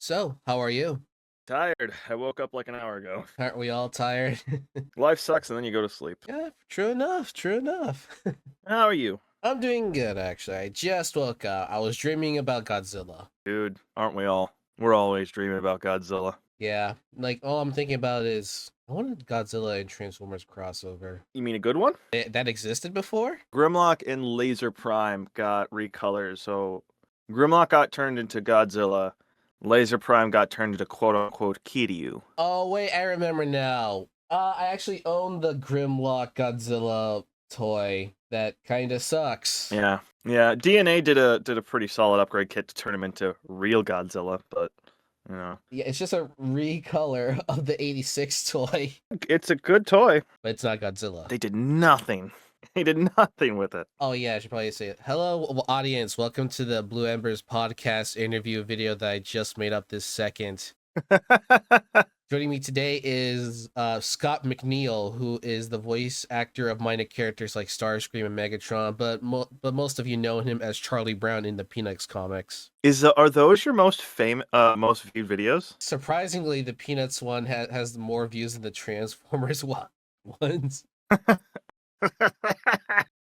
So, how are you? Tired. I woke up like an hour ago. Aren't we all tired? Life sucks and then you go to sleep. Yeah, true enough, true enough. How are you? I'm doing good, actually. I just woke up. I was dreaming about Godzilla. Dude, aren't we all? We're always dreaming about Godzilla. Yeah, like, all I'm thinking about is, I wanted Godzilla and Transformers crossover. You mean a good one? That existed before? Grimlock and Laser Prime got recolors, so Grimlock got turned into Godzilla. Laser Prime got turned into quote-unquote Kiryu. Oh, wait, I remember now. I actually own the Grimlock Godzilla toy. That kinda sucks. Yeah. Yeah, DNA did a pretty solid upgrade kit to turn him into real Godzilla, but you know. Yeah, it's just a recolor of the 86 toy, It's a good toy. but it's not Godzilla. They did nothing. They did nothing with it. Oh yeah, I should probably say it. Hello, audience. Welcome to the Blue Embers podcast interview video that I just made up this second. Joining me today is Scott McNeil, who is the voice actor of minor characters like Starscream and Megatron, but most of you know him as Charlie Brown in the Peanuts comics. Are those your most viewed videos? Surprisingly, the Peanuts one has more views than the Transformers ones.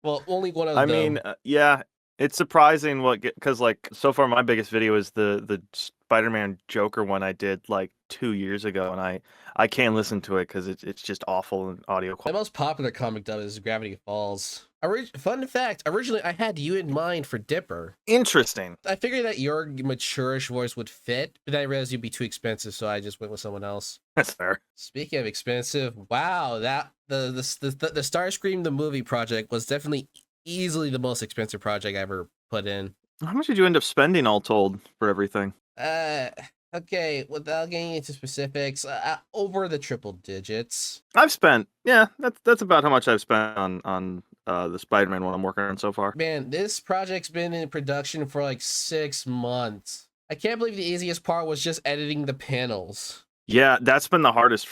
Well, only one of I them. mean, yeah, it's surprising because like so far my biggest video is the Spider-Man Joker one I did like 2 years ago, and I can't listen to it because it's just awful in audio The quality. most popular comic dub is Gravity Falls. Fun fact, originally I had you in mind for Dipper. Interesting. I figured that your mature-ish voice would fit, but I realized you'd be too expensive, so I just went with someone else. That's fair. Speaking of expensive, wow, that the Starscream the movie project was definitely easily the most expensive project I ever put in. How much did you end up spending all told for everything? Uh, okay, without getting into specifics, over the triple digits. I've spent, yeah, that's about how much I've spent on the Spider-Man one I'm working on so far. Man, this project's been in production for like 6 months. I can't believe the easiest part was just editing the panels. Yeah, that's been the hardest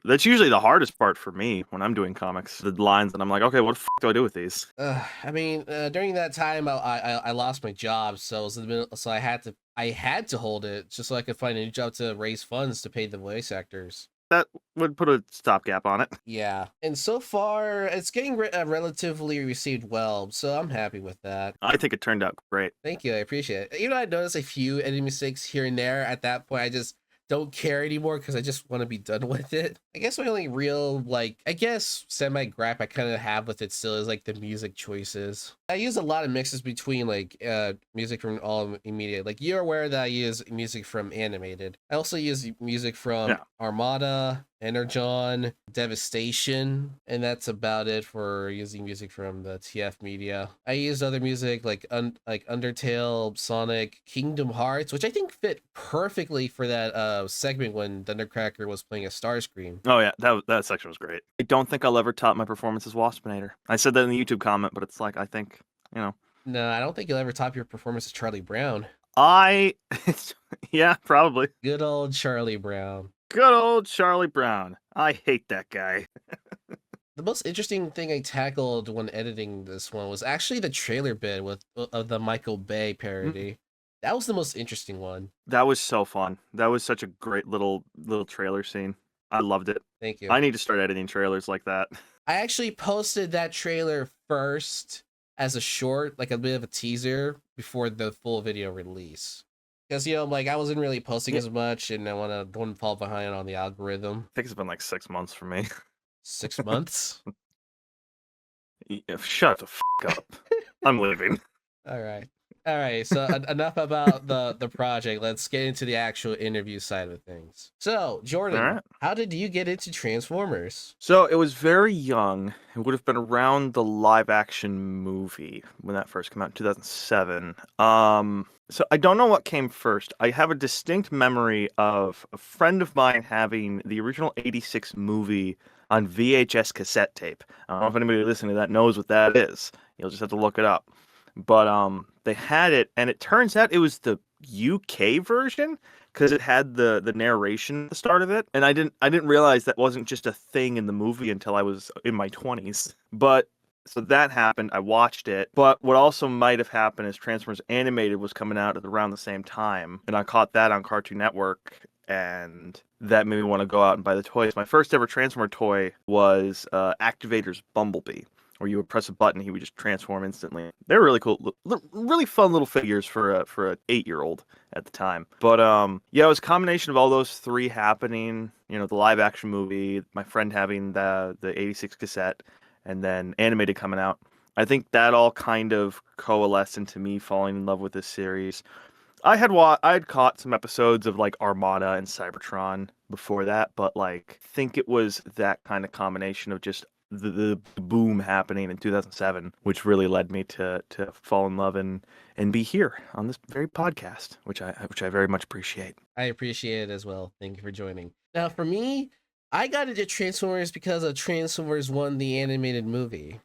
that's usually the hardest part for me when I'm doing comics. The lines and I'm like, okay, what the do I do with these? I mean, during that time, I lost my job, so I had to hold it just so I could find a new job to raise funds to pay the voice actors. That would put a stopgap on it. Yeah, and so far it's getting relatively received well, so I'm happy with that. I think it turned out great. Thank you, I appreciate it. I noticed a few editing mistakes here and there. At that point, I just don't care anymore because I just want to be done with it. I guess my only real, like, I guess semi gripe I kind of have with it still is like the music choices. I use a lot of mixes between like music from all media. Like, you're aware that I use music from animated. I also use music from Yeah. Armada, Energon, Devastation, and that's about it for using music from the TF media. I used other music like Undertale, Sonic, Kingdom Hearts, which I think fit perfectly for that segment when Thundercracker was playing a Starscream. Oh yeah, that section was great. I don't think I'll ever top my performance as Waspinator. I said that in the YouTube comment, but it's like I think, you know. No, I don't think you'll ever top your performance as Charlie Brown. I yeah, probably. Good old Charlie Brown. Good old Charlie Brown. I hate that guy. The most interesting thing I tackled when editing this one was actually the trailer bit of the Michael Bay parody. That was the most interesting one. That was so fun. That was such a great little trailer scene. I loved it. Thank you. I need to start editing trailers like that. I actually posted that trailer first as a short, like a bit of a teaser before the full video release. Because like I wasn't really posting Yeah. as much, and I don't fall behind on the algorithm. I think it's been like 6 months for me. 6 months. Yeah, shut the up. I'm leaving. All right. All right, so enough about the project. Let's get into the actual interview side of things. So, Jordan, All right. how did you get into Transformers? So it was very young. It would have been around the live action movie when that first came out in 2007. So I don't know what came first. I have a distinct memory of a friend of mine having the original 86 movie on VHS cassette tape. I don't know if anybody listening to that knows what that is. You'll just have to look it up. But they had it, and it turns out it was the UK version because it had the narration at the start of it, and I didn't realize that wasn't just a thing in the movie until I was in my 20s. But So that happened. I watched it. But what also might have happened is Transformers Animated was coming out at around the same time. And I caught that on Cartoon Network. And that made me want to go out and buy the toys. My first ever Transformer toy was Activator's Bumblebee, where you would press a button, he would just transform instantly. They were really cool, really fun little figures for a 8-year-old at the time. But yeah, it was a combination of all those three happening. You know, the live action movie, my friend having the '86 cassette, and then animated coming out. I think that all kind of coalesced into me falling in love with this series. I had caught some episodes of like Armada and Cybertron before that, but like I think it was that kind of combination of just the boom happening in 2007, which really led me to fall in love and be here on this very podcast, which I very much appreciate. I appreciate it as well. Thank you for joining. Now, for me, I got into Transformers because of Transformers 1, the animated movie.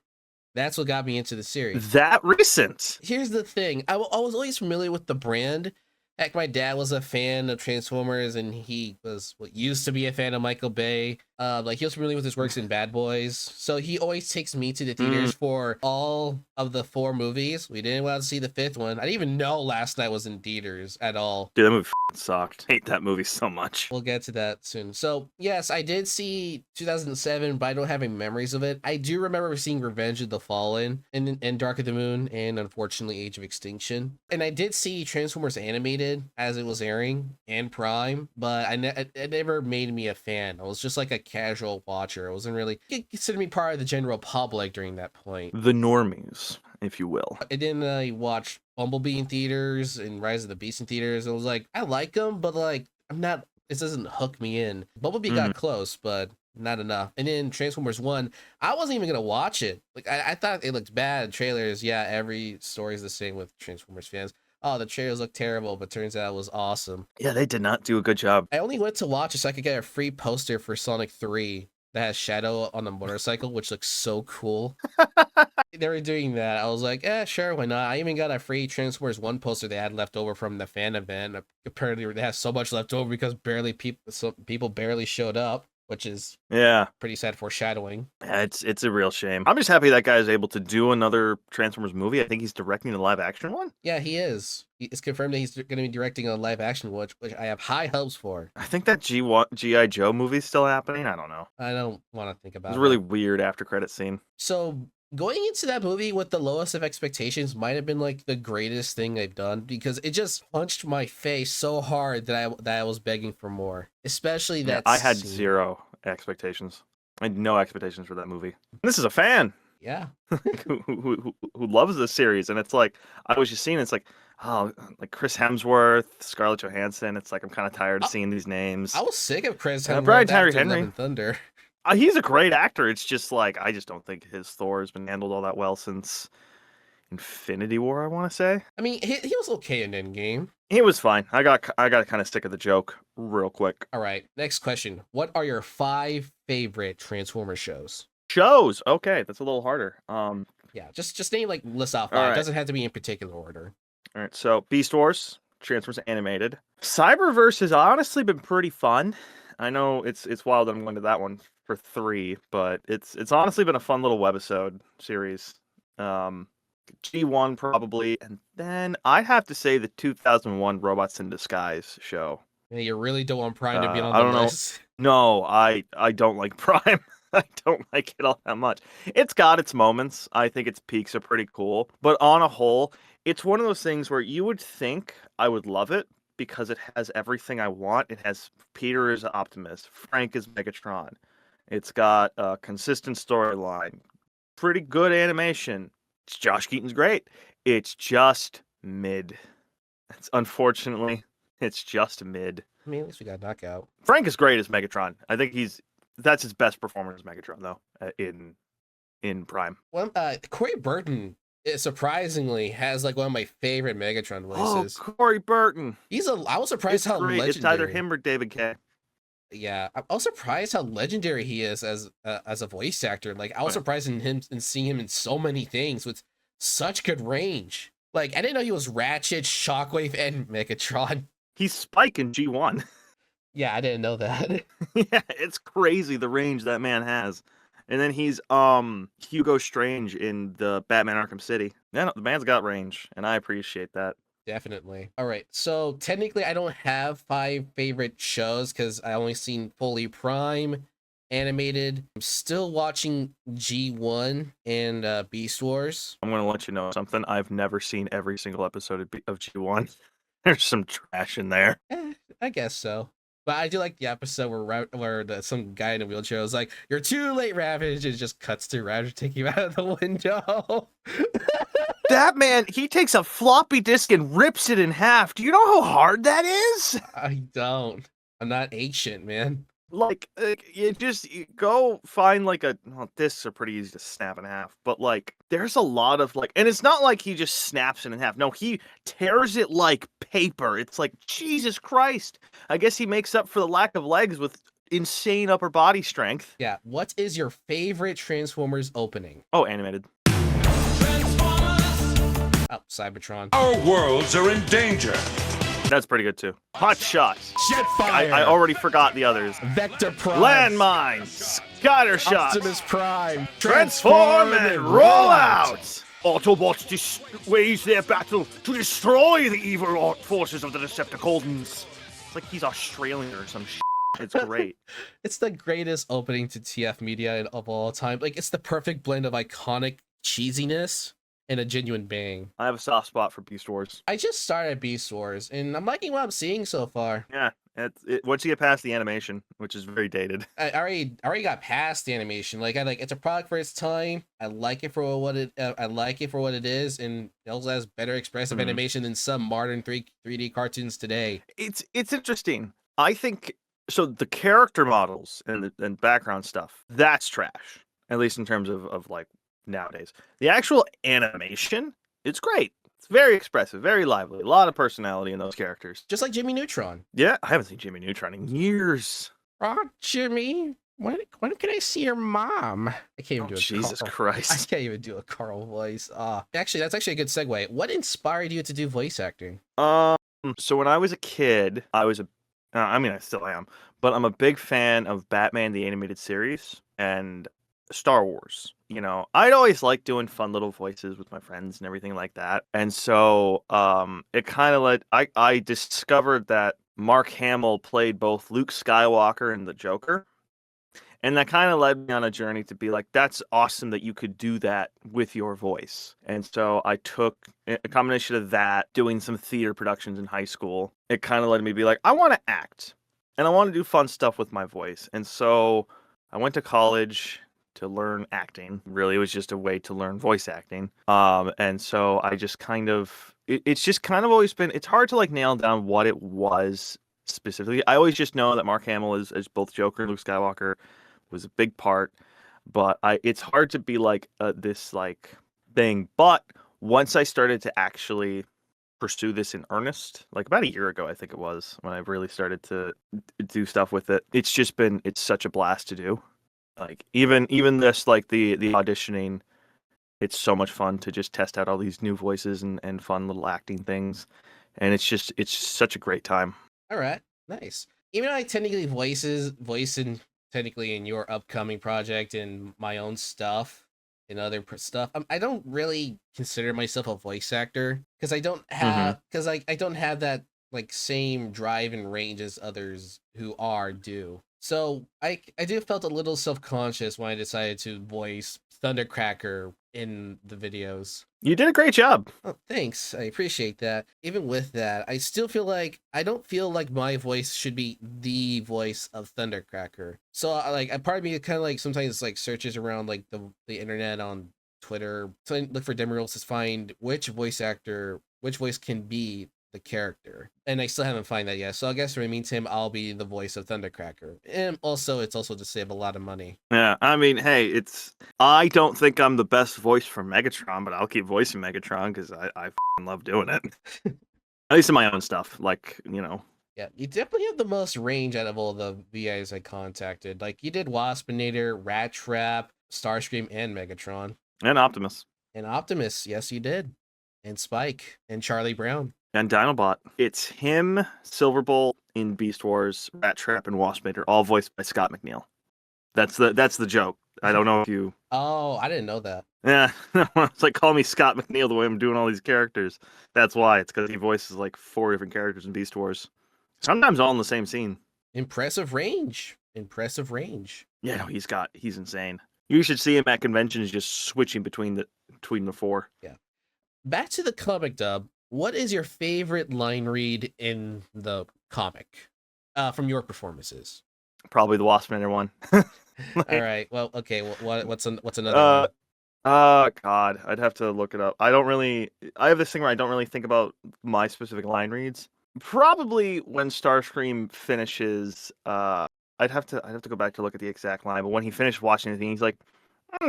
That's what got me into the series. That recent. Here's the thing. I was always familiar with the brand. Heck, my dad was a fan of Transformers, and he was what used to be a fan of Michael Bay. Like he was familiar with his works in Bad Boys, so he always takes me to the theaters for all of the 4 movies. We didn't want to see the 5th one. I didn't even know Last Night was in theaters at all. Dude, that movie sucked. I hate that movie so much. We'll get to that soon. So yes, I did see 2007, but I don't have any memories of it. I do remember seeing Revenge of the Fallen and Dark of the Moon, and unfortunately Age of Extinction. And I did see Transformers Animated as it was airing and Prime, but it never made me a fan. I was just like a casual watcher. I wasn't really considered me part of the general public during that point. The normies, if you will. And then I watched Bumblebee in theaters and Rise of the Beast in theaters. I was like, I like them, but like I'm not. This doesn't hook me in. Bumblebee got close, but not enough. And then Transformers 1, I wasn't even gonna watch it. Like I thought it looked bad. Trailers, yeah, every story is the same with Transformers fans. Oh, the trailers look terrible, but turns out it was awesome. Yeah, they did not do a good job. I only went to watch it so I could get a free poster for Sonic 3 that has Shadow on the motorcycle, which looks so cool. They were doing that. I was like, sure, why not? I even got a free Transformers 1 poster they had left over from the fan event. Apparently, they have so much left over because people barely showed up, which is pretty sad foreshadowing. Yeah, it's a real shame. I'm just happy that guy is able to do another Transformers movie. I think he's directing the live action one. Yeah, he is. It's confirmed that he's going to be directing a live action one, which I have high hopes for. I think that G.I. Joe movie's still happening. I don't know. I don't want to think about it. It's a really weird after credit scene. So going into that movie with the lowest of expectations might have been like the greatest thing they've done, because it just punched my face so hard that I was begging for more. Especially that I had scene. 0 expectations. I had no expectations for that movie. This is a fan. Yeah. who loves this series, and it's like I was just seeing it's like, oh, like Chris Hemsworth, Scarlett Johansson. It's like I'm kind of tired of seeing these names. I was sick of Chris Hemsworth Brian after Tyree Love Henry. and Thunder. He's a great actor. It's just like I just don't think his Thor has been handled all that well since Infinity War, I want to say. I mean, he was okay in Endgame. He was fine. I got kind of sick of the joke real quick. All right, next question. What are your 5 favorite Transformers shows? Shows. Okay, that's a little harder. Yeah, just name like list off 5. All right. It doesn't have to be in particular order. All right, so Beast Wars, Transformers Animated. Cyberverse has honestly been pretty fun. I know it's wild that I'm going to that one for 3, but it's honestly been a fun little webisode series. G1 probably, and then I'd have to say the 2001 Robots in Disguise show. Yeah, you really don't want Prime to be on the list. No, I don't like Prime. I don't like it all that much. It's got its moments. I think its peaks are pretty cool, but on a whole, it's one of those things where you would think I would love it because it has everything I want. It has Peter as Optimus, Frank as Megatron. It's got a consistent storyline, pretty good animation. Josh Keaton's great. It's just mid. Unfortunately, it's just mid. I mean, at least we got Knockout. Frank is great as Megatron. I think that's his best performance as Megatron though in Prime. Well, Corey Burton surprisingly has like one of my favorite Megatron voices. Oh, Corey Burton. I was surprised how legendary. It's either him or David Kaye. Yeah, I was surprised how legendary he is as a voice actor. Like I was surprised in seeing him in so many things with such good range. Like I didn't know he was Ratchet, Shockwave, and Megatron. He's Spike in G1. Yeah, I didn't know that. Yeah, it's crazy the range that man has. And then he's Hugo Strange in the Batman Arkham City. Yeah, no, the man's got range, and I appreciate that. Definitely. All right. So technically, I don't have 5 favorite shows because I only seen Fully Prime animated. I'm still watching G1 and Beast Wars. I'm going to let you know something. I've never seen every single episode of G1. There's some trash in there. I guess so. But I do like the episode where some guy in a wheelchair was like, "You're too late, Ravage." It just cuts to Ravage taking him out of the window. That man, he takes a floppy disk and rips it in half. Do you know how hard that is? I don't. I'm not ancient, man. Like you go find like discs are pretty easy to snap in half, but like there's a lot of like, and it's not like he just snaps it in half. No, he tears it like paper. It's like, Jesus Christ. I guess he makes up for the lack of legs with insane upper body strength. Yeah. What is your favorite Transformers opening? Oh, animated. Oh, Cybertron. Our worlds are in danger. That's pretty good too. Hot shots. Jetfire. I already forgot the others. Vector Prime. Landmine. Scatter shots. Optimus Prime. Transform and roll out. Autobots wage their battle to destroy the evil forces of the Decepticons. It's like he's Australian or some shit. It's great. It's the greatest opening to TF media of all time. Like, it's the perfect blend of iconic cheesiness and a genuine bang. I have a soft spot for Beast Wars. I just started Beast Wars, and I'm liking what I'm seeing so far. Yeah, once you get past the animation, which is very dated. I already got past the animation. Like, it's a product for its time. I like it for what it is, and it also has better expressive animation than some modern 3D cartoons today. It's interesting. I think so. The character models and background stuff, that's trash. At least in terms of like nowadays. The actual animation, it's great. It's very expressive, very lively. A lot of personality in those characters. Just like Jimmy Neutron. Yeah, I haven't seen Jimmy Neutron in years. Oh, Jimmy, when can I see your mom? I can't even do a Jesus Carl. Christ. I can't even do a Carl voice. Actually, that's actually a good segue. What inspired you to do voice acting? So when I was a kid, I still am, but I'm a big fan of Batman the Animated Series and Star Wars. You know, I'd always liked doing fun little voices with my friends and everything like that. And so it kind of I discovered that Mark Hamill played both Luke Skywalker and the Joker. And that kind of led me on a journey to be like, that's awesome that you could do that with your voice. And so I took a combination of that, doing some theater productions in high school. It kind of led me to be like, I want to act and I want to do fun stuff with my voice. And so I went to college to learn acting. Really, it was just a way to learn voice acting. And so I just it's just kind of always been, it's hard to like nail down what it was specifically. I always just know that Mark Hamill is both Joker and Luke Skywalker was a big part, but it's hard to be like this like thing. But once I started to actually pursue this in earnest, like about a year ago, I think it was, when I really started to do stuff with it, it's such a blast to do. Like even this, like the auditioning, it's so much fun to just test out all these new voices and fun little acting things. And it's such a great time. All right, nice. Even though I technically voicing technically in your upcoming project and my own stuff and other stuff, I don't really consider myself a voice actor because I don't have I don't have that like same drive and range as others who do. So I do felt a little self-conscious when I decided to voice Thundercracker in the videos. You did a great job. Oh, thanks. I appreciate that. Even with that, I still feel like I don't feel like my voice should be the voice of Thundercracker. So like, a part of me kind of like sometimes like searches around like the internet on Twitter to look for demo reels to find which voice can be the character, and I still haven't found that yet. So I guess for the meantime, I'll be the voice of Thundercracker, and also it's also to save a lot of money. Yeah, I mean, hey, I don't think I'm the best voice for Megatron, but I'll keep voicing Megatron because I love doing it. At least in my own stuff, like, you know. Yeah, you definitely have the most range out of all the VAs I contacted. Like, you did Waspinator, Rat Trap, Starscream, and Megatron. And Optimus. And Optimus, yes, you did. And Spike, and Charlie Brown. And Dinobot. It's him, Silverbolt in Beast Wars, Rat Trap, and Waspinator, all voiced by Scott McNeil. That's the joke. I don't know if you. Oh, I didn't know that. Yeah, it's like call me Scott McNeil the way I'm doing all these characters. That's why. It's because he voices like 4 different characters in Beast Wars. Sometimes all in the same scene. Impressive range. Impressive range. Yeah, no, he's insane. You should see him at conventions just switching between the 4. Yeah. Back to the comic, Dub. What is your favorite line read in the comic from your performances? Probably the Waspinator one. All right. Well, okay. What's another one? Oh God, I'd have to look it up. I have this thing where I don't really think about my specific line reads. Probably when Starscream finishes, I'd have to go back to look at the exact line. But when he finished watching the thing, he's like,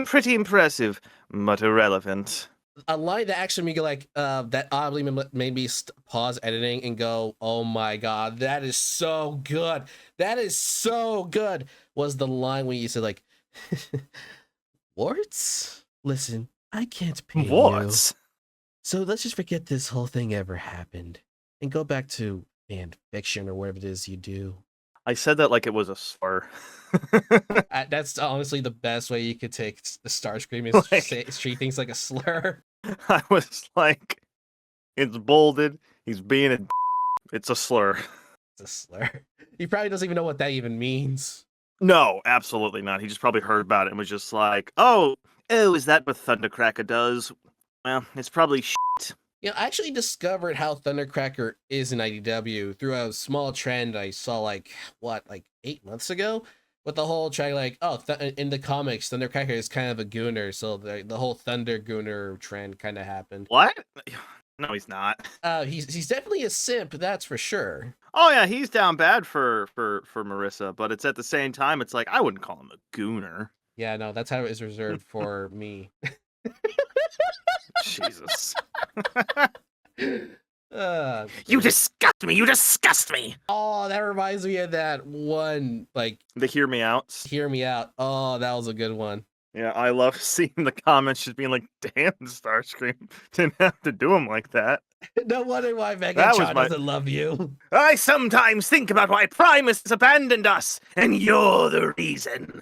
pretty impressive, but irrelevant. A line that actually made me like that oddly made me pause editing and go, "Oh my god, that is so good! That is so good!" Was the line when you said like, "Warts? Listen, I can't pay What? you, so let's just forget this whole thing ever happened and go back to fan fiction or whatever it is you do." I said that like it was a slur. That's honestly the best way you could take the Starscream is treat things like a slur. I was like, it's bolded. He's being a. It's a slur. It's a slur. He probably doesn't even know what that even means. No, absolutely not. He just probably heard about it and was just like, oh, is that what Thundercracker does? Well, it's probably shit. You know, I actually discovered how Thundercracker is in IDW through a small trend I saw like 8 months ago, with the whole trying like, in the comics Thundercracker is kind of a gooner, so the whole Thunder Gooner trend kind of happened. What? No, he's not. He's definitely a simp, that's for sure. Oh yeah, he's down bad for Marissa, but it's at the same time, it's like I wouldn't call him a gooner. Yeah, no, that's how it is reserved for me. Jesus. You disgust me! You disgust me! Oh, that reminds me of that one, like The Hear Me Outs. Hear Me Out. Oh, that was a good one. Yeah, I love seeing the comments just being like, damn, Starscream didn't have to do him like that. No wonder why Megatron doesn't love you. I sometimes think about why Primus abandoned us, and you're the reason.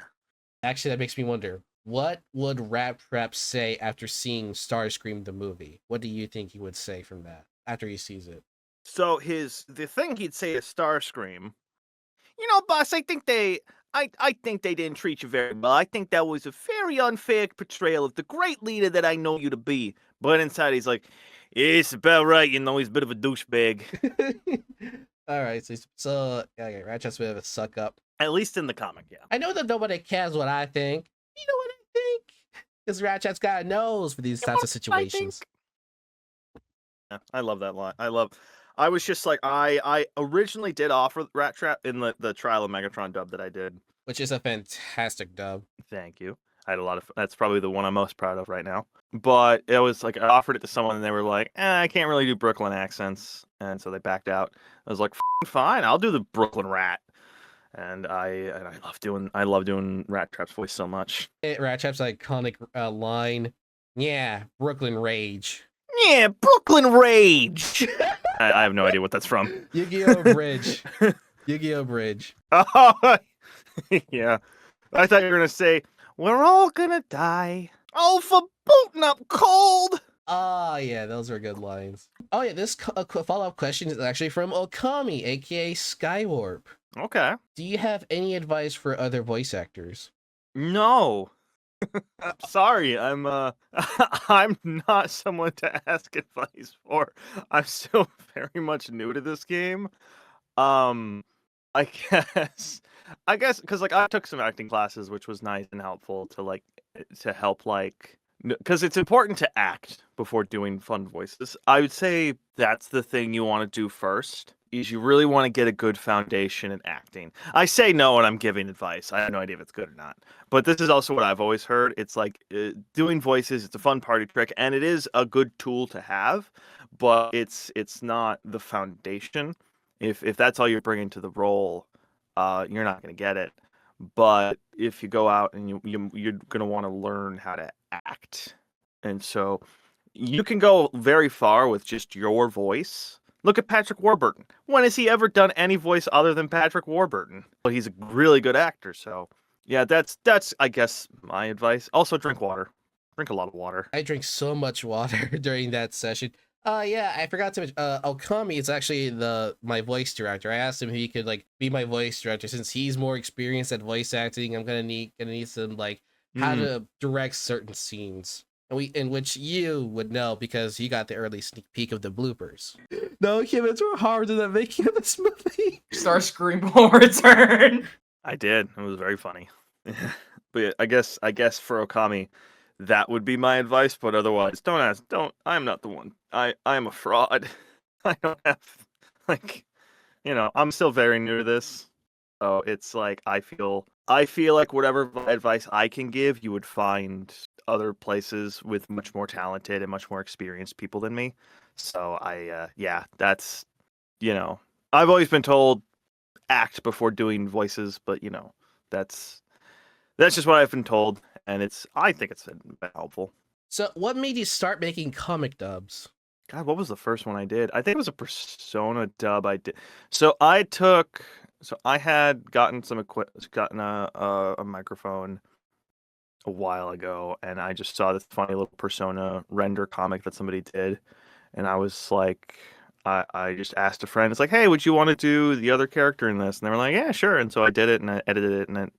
Actually, that makes me wonder, what would Rat Trap say after seeing Starscream the movie? What do you think he would say from that after he sees it? So the thing he'd say to Starscream, you know, boss, I think they didn't treat you very well. I think that was a very unfair portrayal of the great leader that I know you to be. But inside he's like, it's about right, you know, he's a bit of a douchebag. All right, so okay, Rat Trap's a bit of a suck up. At least in the comic, yeah. I know that nobody cares what I think. You know what I think? Because Rat Trap's got a nose for these types of situations. Yeah, I love that line. I was just like, I originally did offer Rat Trap in the Trial of Megatron dub that I did. Which is a fantastic dub. Thank you. I had a lot of, that's probably the one I'm most proud of right now. But it was like, I offered it to someone and they were like, I can't really do Brooklyn accents. And so they backed out. I was like, fine, I'll do the Brooklyn Rat. And I love doing Rat Trap's voice so much. Rat Trap's iconic line, yeah, Brooklyn Rage. Yeah, Brooklyn Rage. I have no idea what that's from. Yu-Gi-Oh! Bridge. Yu-Gi-Oh! Bridge. Oh, yeah. I thought you were going to say, we're all going to die. Oh, for booting up cold. Oh, yeah, those are good lines. Oh, yeah, this follow-up question is actually from Okami, a.k.a. Skywarp. Okay. Do you have any advice for other voice actors? No. I'm sorry. I'm not someone to ask advice for. I'm still very much new to this game. I guess because I took some acting classes, which was nice and helpful to help because it's important to act before doing fun voices. I would say that's the thing you want to do first. Is you really want to get a good foundation in acting. I say no when I'm giving advice. I have no idea if it's good or not. But this is also what I've always heard. It's like doing voices, it's a fun party trick, and it is a good tool to have, but it's not the foundation. If that's all you're bringing to the role, you're not going to get it. But if you go out and you're going to want to learn how to act. And so you can go very far with just your voice. Look at Patrick Warburton. When has he ever done any voice other than Patrick Warburton? Well, he's a really good actor, so Yeah, that's I guess my advice. Also, drink water. Drink a lot of water. I drank so much water during that session. Yeah, I forgot to mention. Okami is actually my voice director. I asked him if he could like be my voice director since he's more experienced at voice acting. I'm gonna need some like how Mm. to direct certain scenes, in which you would know because you got the early sneak peek of the bloopers. No, Kim, it's harder than making of this movie. Starscream will return. I did. It was very funny. But yeah, I guess for Okami, that would be my advice. But otherwise, don't ask. Don't. I'm not the one. I'm a fraud. I don't have like, I'm still very new to this, so it's like I feel like whatever advice I can give, you would find other places with much more talented and much more experienced people than me. So yeah, that's I've always been told act before doing voices, but that's just what I've been told, and I think it's been helpful. So, what made you start making comic dubs? God, what was the first one I did? I think it was a Persona dub I did. So I had gotten gotten a microphone a while ago, and I just saw this funny little Persona render comic that somebody did, and I was like, I just asked a friend, it's like, hey, would you want to do the other character in this? And they were like, yeah, sure. And so I did it, and I edited it, and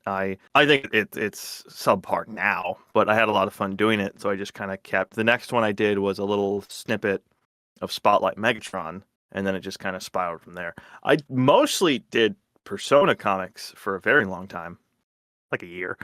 I think it's subpar now, but I had a lot of fun doing it, so I just kind of kept. The next one I did was a little snippet of Spotlight Megatron, and then it just kind of spiraled from there. I mostly did Persona comics for a very long time, like a year,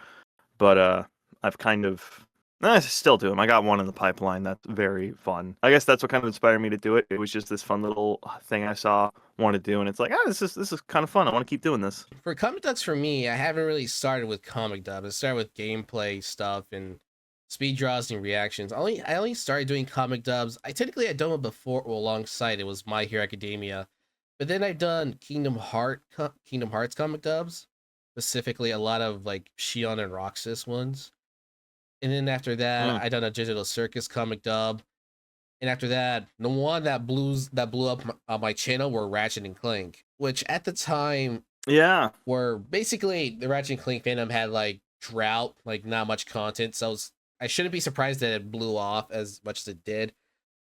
but I've kind of I still do them. I got one in the pipeline that's very fun. I guess that's what kind of inspired me to do it. It was just this fun little thing I saw, wanted to do, and it's like, this is kind of fun. I want to keep doing this. For comic dubs, for me, I haven't really started with comic dubs. I started with gameplay stuff and speed draws and reactions. I only started doing comic dubs. I done it before or alongside. It was My Hero Academia, but then I've done Kingdom Hearts comic dubs, specifically a lot of like Shion and Roxas ones. And then after that, I done a Digital Circus comic dub. And after that, the one that blew up my channel were Ratchet and Clank, which at the time, yeah, were basically the Ratchet and Clank fandom had like drought, like not much content. So I shouldn't be surprised that it blew off as much as it did,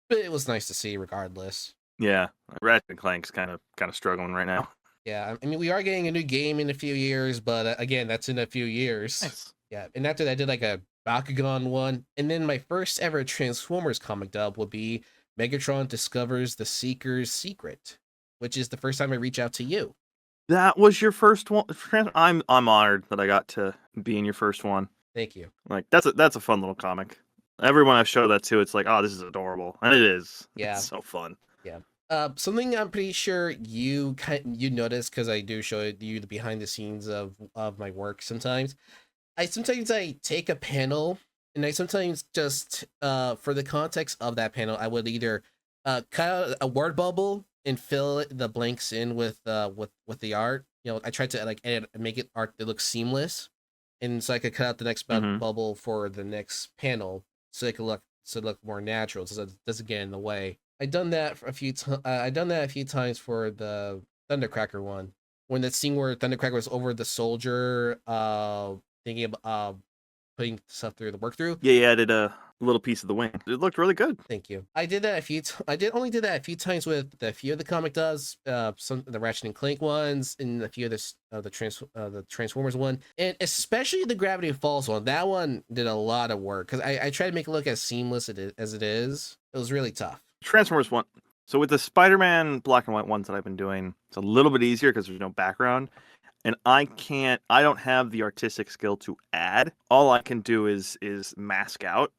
but it was nice to see regardless. Yeah, Ratchet and Clank's kind of struggling right now. Yeah, I mean we are getting a new game in a few years, but again, that's in a few years. Nice. Yeah, and after that, I did like a Bakugan one, and then my first ever Transformers comic dub would be Megatron discovers the Seeker's secret, which is the first time I reach out to you. That was your first one. I'm honored that I got to be in your first one. Thank you. Like that's a fun little comic. Everyone I've showed that to, it's like, oh, this is adorable, and it is. Yeah, it's so fun. Yeah. Something I'm pretty sure you notice because I do show you the behind the scenes of my work sometimes. I take a panel and I sometimes just for the context of that panel I would either cut out a word bubble and fill the blanks in with the art. I try to like edit and make it art that looks seamless, and so I could cut out the next bubble for the next panel so it look more natural, so it doesn't get in the way. I done that a few times for the Thundercracker one, when that scene where Thundercracker was over the soldier thinking about putting stuff through the work through. Yeah, you added a little piece of the wing. It looked really good. Thank you. I did that only did that a few times with a few of the comic does, some of the Ratchet and Clank ones, and a few of the Transformers one, and especially the Gravity Falls one. That one did a lot of work because I tried to make it look as seamless as it is. It was really tough. Transformers one. So with the Spider-Man black and white ones that I've been doing, it's a little bit easier because there's no background. And I don't have the artistic skill to add. All I can do is mask out.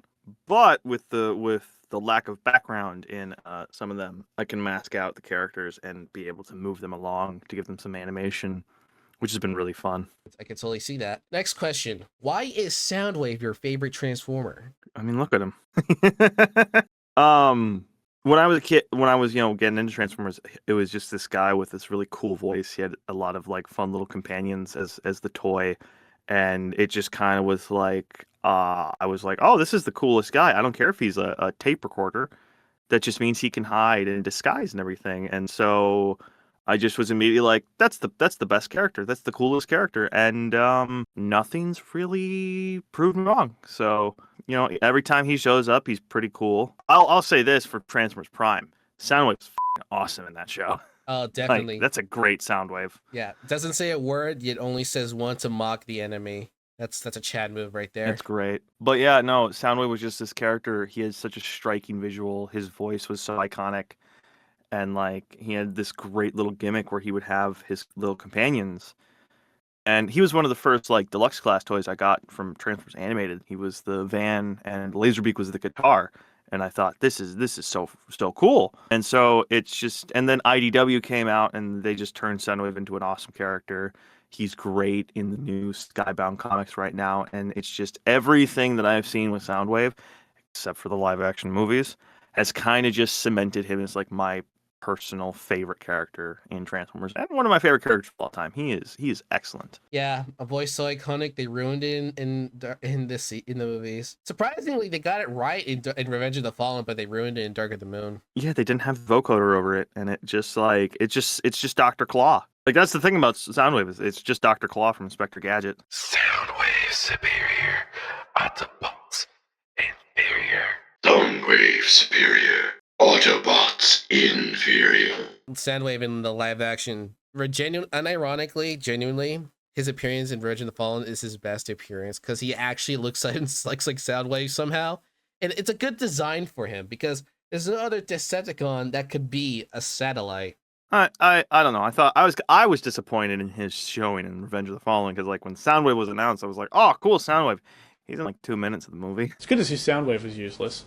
But with the lack of background in some of them, I can mask out the characters and be able to move them along to give them some animation, which has been really fun. I can totally see that. Next question. Why is Soundwave your favorite Transformer? I mean, look at him. When I was a kid, when I was, getting into Transformers, it was just this guy with this really cool voice. He had a lot of like fun little companions as the toy, and it just kind of was like, I was like, oh, this is the coolest guy. I don't care if he's a tape recorder. That just means he can hide and disguise and everything. And so I just was immediately like, that's the best character. That's the coolest character. And nothing's really proved me wrong. So, every time he shows up, he's pretty cool. I'll say this for Transformers Prime. Soundwave's awesome in that show. Oh, definitely. That's a great Soundwave. Yeah, doesn't say a word, yet only says one to mock the enemy. That's a Chad move right there. That's great. But yeah, no, Soundwave was just this character. He has such a striking visual. His voice was so iconic. And like he had this great little gimmick where he would have his little companions. And he was one of the first like deluxe class toys I got from Transformers Animated. He was the van and Laserbeak was the guitar. And I thought this is so cool. And so it's just, and then IDW came out and they just turned Soundwave into an awesome character. He's great in the new Skybound comics right now, and it's just everything that I've seen with Soundwave, except for the live action movies, has kind of just cemented him as like my personal favorite character in Transformers and one of my favorite characters of all time. He is excellent. Yeah, a voice so iconic they ruined it in the movies. Surprisingly, they got it right in Revenge of the Fallen, but they ruined it in Dark of the Moon. Yeah, they didn't have the vocoder over it, and it's just Dr. Claw. Like that's the thing about Soundwave is it's just Dr. Claw from Inspector Gadget. Soundwave superior, Autobots inferior. Soundwave superior, Autobots inferior. Soundwave in the live action, genuinely, his appearance in Revenge of the Fallen is his best appearance because he actually looks like Soundwave somehow, and it's a good design for him because there's no other Decepticon that could be a satellite. I don't know. I was disappointed in his showing in Revenge of the Fallen because like when Soundwave was announced, I was like, oh, cool, Soundwave. He's in like 2 minutes of the movie. It's good to see Soundwave was useless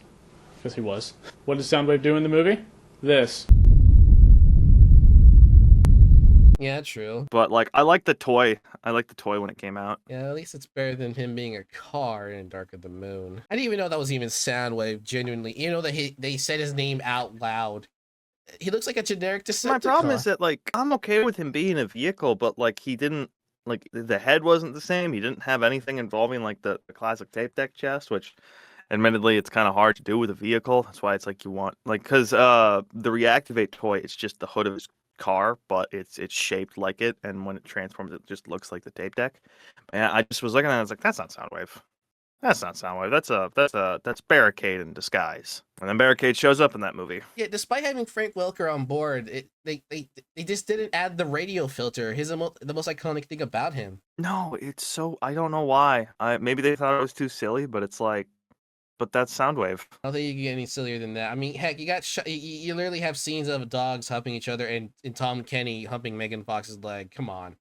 because he was. What did Soundwave do in the movie? This. Yeah, true. But like, I like the toy. I like the toy when it came out. Yeah, at least it's better than him being a car in Dark of the Moon. I didn't even know that was even Soundwave. Genuinely, that they said his name out loud. He looks like a generic Decepticon. My problem is that like I'm okay with him being a vehicle, but like he didn't like the head wasn't the same. He didn't have anything involving like the classic tape deck chest, which admittedly it's kind of hard to do with a vehicle. That's why it's like you want like because the Reactivate toy, it's just the hood of his car, but it's shaped like it, and when it transforms, it just looks like the tape deck. And I just was looking at it, I was like, that's not Soundwave. That's not Soundwave. That's Barricade in disguise. And then Barricade shows up in that movie. Yeah, despite having Frank Welker on board, they just didn't add the radio filter. His the most iconic thing about him. No, it's so I don't know why. Maybe they thought it was too silly, but it's like, but that's Soundwave. I don't think you can get any sillier than that. I mean, heck, you literally have scenes of dogs humping each other and Tom Kenny humping Megan Fox's leg. Come on,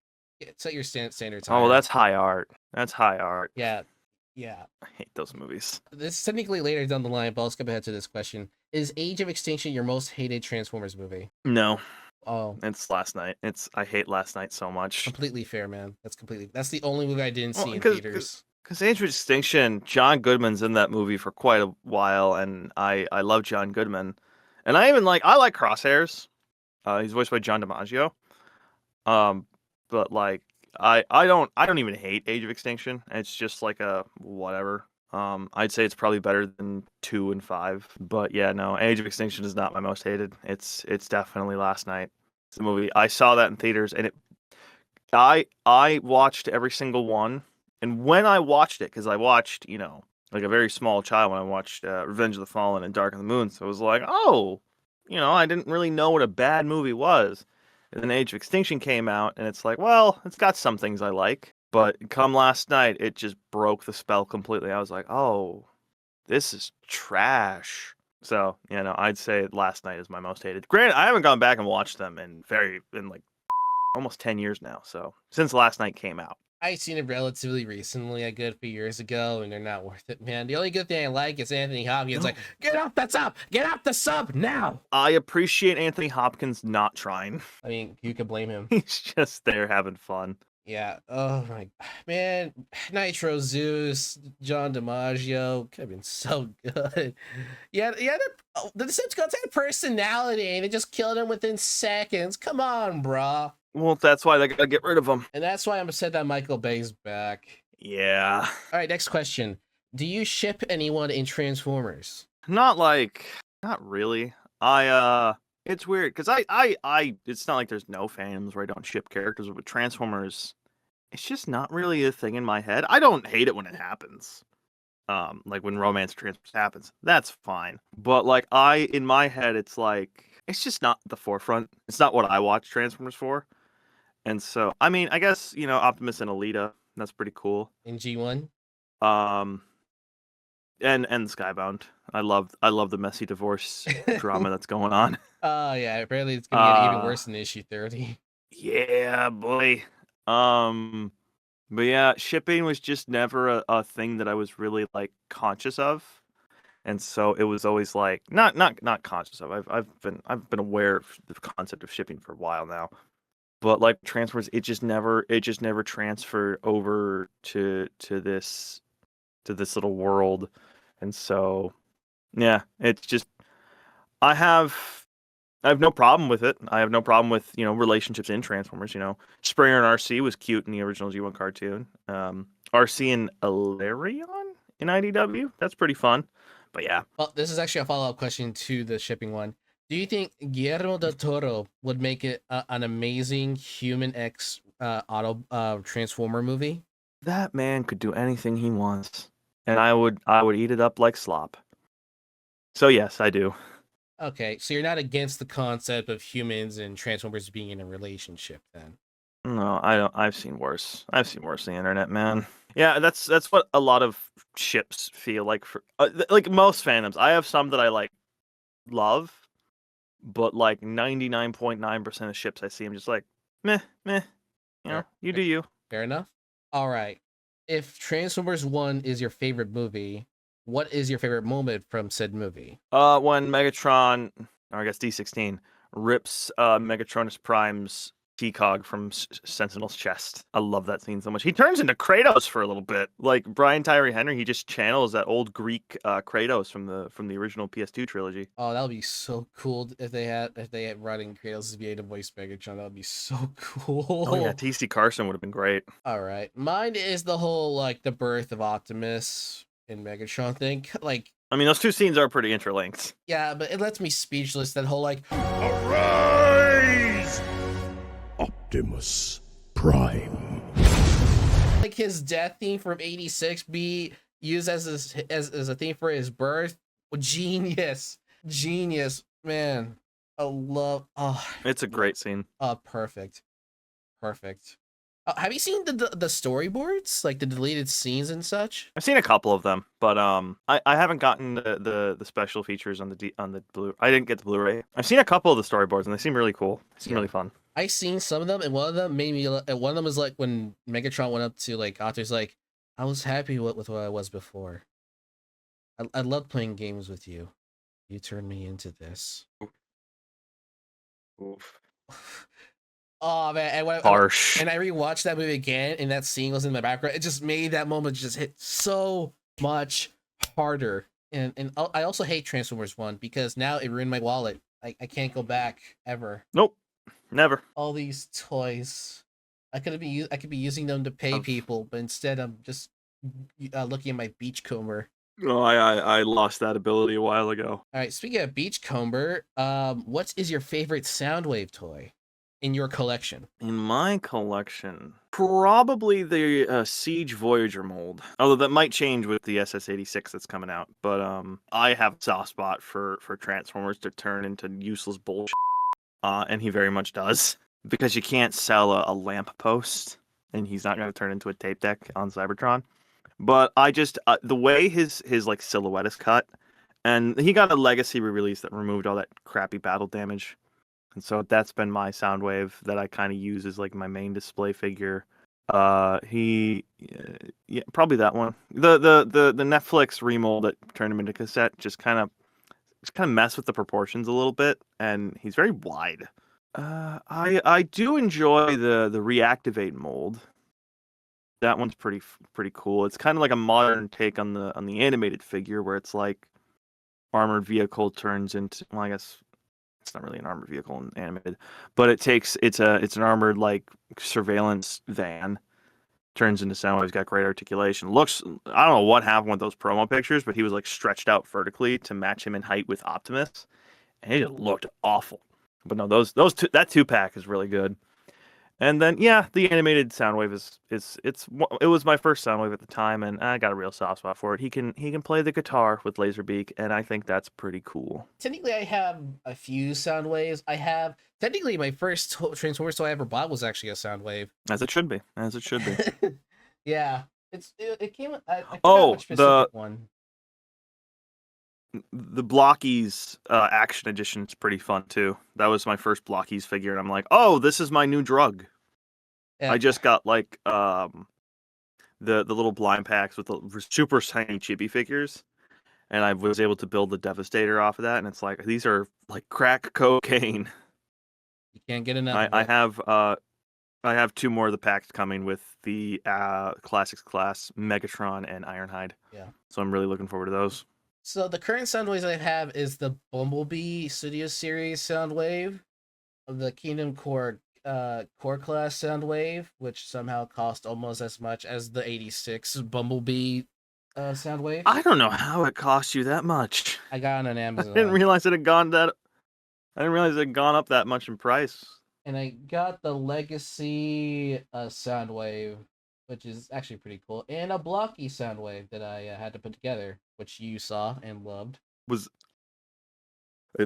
set your standards higher. Oh, that's high art. That's high art. Yeah. I hate those movies. This is technically later down the line, but I'll skip ahead to this question. Is Age of Extinction your most hated Transformers movie? No. Oh. It's Last Night. I hate Last Night so much. Completely fair, man. That's the only movie I didn't see in theaters. Because Age of Extinction, John Goodman's in that movie for quite a while, and I love John Goodman. And I like Crosshairs. He's voiced by John DiMaggio. But like I don't even hate Age of Extinction. It's just like a whatever. I'd say it's probably better than 2 and 5. But yeah, no, Age of Extinction is not my most hated. It's definitely Last Night. It's the movie. I saw that in theaters, and I watched every single one. And when I watched it, because I watched, like a very small child when I watched Revenge of the Fallen and Dark of the Moon, so it was like, oh, I didn't really know what a bad movie was. And then Age of Extinction came out, and it's like, well, it's got some things I like. But come Last Night, it just broke the spell completely. I was like, oh, this is trash. So, I'd say Last Night is my most hated. Granted, I haven't gone back and watched them in like almost 10 years now. So, since Last Night came out. I seen it relatively recently, a good few years ago, and they're not worth it, man. The only good thing I like is Anthony Hopkins. Like, get off the sub! Get off the sub now! I appreciate Anthony Hopkins not trying. I mean, you could blame him. He's just there having fun. Yeah. Oh my man, Nitro Zeus, John DiMaggio could have been so good. Yeah. The Decepticons had personality, and they just killed him within seconds. Come on, brah. Well, that's why they gotta get rid of him. And that's why I'm upset that Michael Bay's back. Yeah. All right, next question. Do you ship anyone in Transformers? Not really. It's weird because it's not like there's no fandoms where I don't ship characters, but with Transformers, it's just not really a thing in my head. I don't hate it when it happens. Like when romance transfers happens, that's fine. But like in my head, it's like it's just not the forefront. It's not what I watch Transformers for. And so, I mean, I guess Optimus and Alita, that's pretty cool. In G1. Um, and Skybound, I love the messy divorce drama that's going on. Oh yeah, apparently it's gonna get even worse in issue 30. Yeah, boy. But yeah, shipping was just never a thing that I was really like conscious of, and so it was always like not conscious of. I've been aware of the concept of shipping for a while now, but like Transformers, it just never transferred over to this little world, and so yeah, it's just I have no problem with it. I have no problem with, relationships in Transformers, Springer and RC was cute in the original G1 cartoon. RC and Ilarion in IDW, that's pretty fun. But yeah. Well, this is actually a follow-up question to the shipping one. Do you think Guillermo del Toro would make it an amazing Human X auto Transformer movie? That man could do anything he wants, and I would eat it up like slop. So yes, I do. Okay, so you're not against the concept of humans and Transformers being in a relationship, then? No, I don't. I've seen worse. I've seen worse on the internet, man. Yeah, that's what a lot of ships feel like for like most fandoms. I have some that I like love, but like 99.9% of ships I see, I'm just like meh. You do you. Fair enough. All right. If Transformers 1 is your favorite movie, what is your favorite moment from said movie? When Megatron, or I guess D16, rips Megatronus Prime's T-Cog from Sentinel's chest. I love that scene so much. He turns into Kratos for a little bit. Like Brian Tyree Henry, he just channels that old Greek Kratos from the original PS2 trilogy. Oh, that would be so cool if they had running Kratos' VA to voice Megatron. That would be so cool. Oh yeah, TC Carson would have been great. All right, mine is the whole like the birth of Optimus and Megatron thing. Like, I mean, those two scenes are pretty interlinked. yeah, but it lets me speechless. That whole like, Arise, Optimus Prime. like his death theme from '86 be used as a theme for his birth. Genius, man. I love. Oh, It's a great scene. Perfect. Have you seen the storyboards, like the deleted scenes and such? I've seen a couple of them, but I haven't gotten the special features on the Blu. I didn't get the Blu-ray. I've seen a couple of the storyboards, and they seem really cool. They seem really fun. I seen some of them, and one of them made me. One of them was like when Megatron went up to like Optimus, like, I was happy with what I was before. I loved playing games with you. You turned me into this. Oof. Oh man, and Harsh. And I rewatched that movie again, and that scene was in the background. It just made that moment just hit so much harder. And I also hate Transformers 1 because now it ruined my wallet. I can't go back ever. Nope, never. All these toys, I could be using them to pay people, but instead I'm just looking at my beachcomber. Oh, I lost that ability a while ago. All right, speaking of beachcomber, what is your favorite Soundwave toy in your collection? In my collection, probably the Siege Voyager mold. Although that might change with the SS-86 that's coming out. But I have a soft spot for Transformers to turn into useless bullshit. And he very much does. Because you can't sell a lamp post, and he's not going to turn into a tape deck on Cybertron. But I just, the way his like silhouette is cut, and he got a legacy re-release that removed all that crappy battle damage. And so that's been my Soundwave that I kind of use as like my main display figure. Yeah, probably that one. The Netflix remold that turned him into cassette just kind of mess with the proportions a little bit, and he's very wide. I do enjoy the reactivate mold. That one's pretty cool. It's kind of like a modern take on the animated figure, where it's like armored vehicle turns into, well, I guess it's not really an armored vehicle in animated, but it's an armored like surveillance van, turns into Soundwave. He's got great articulation. Looks, I don't know what happened with those promo pictures, but he was like stretched out vertically to match him in height with Optimus, and it just looked awful. But no, those two, that 2-pack is really good. And then yeah, the animated Soundwave it was my first Soundwave at the time, and I got a real soft spot for it. He can play the guitar with Laserbeak, and I think that's pretty cool. Technically, I have a few sound waves. I have technically my first Transformers toy I ever bought was actually a sound wave. As it should be. As it should be. Yeah, it came. I forgot Oh, which specific one. the Blockies Action Edition is pretty fun too. That was my first Blockies figure, and I'm like, oh, this is my new drug. Yeah. I just got like the little blind packs with the super tiny chibi figures, and I was able to build the Devastator off of that, and it's like these are like crack cocaine. You can't get enough. I have 2 more of the packs coming with the Classics class, Megatron and Ironhide. Yeah. So I'm really looking forward to those. So the current Soundwaves I have is the Bumblebee Studio Series Soundwave, the Kingdom Core Core Class Soundwave, which somehow cost almost as much as the 86 Bumblebee Soundwave. I don't know how it cost you that much. I got it on Amazon. I didn't realize it had gone up that much in price. And I got the Legacy Soundwave, which is actually pretty cool, and a Blocky Soundwave that I had to put together, which you saw and loved. It's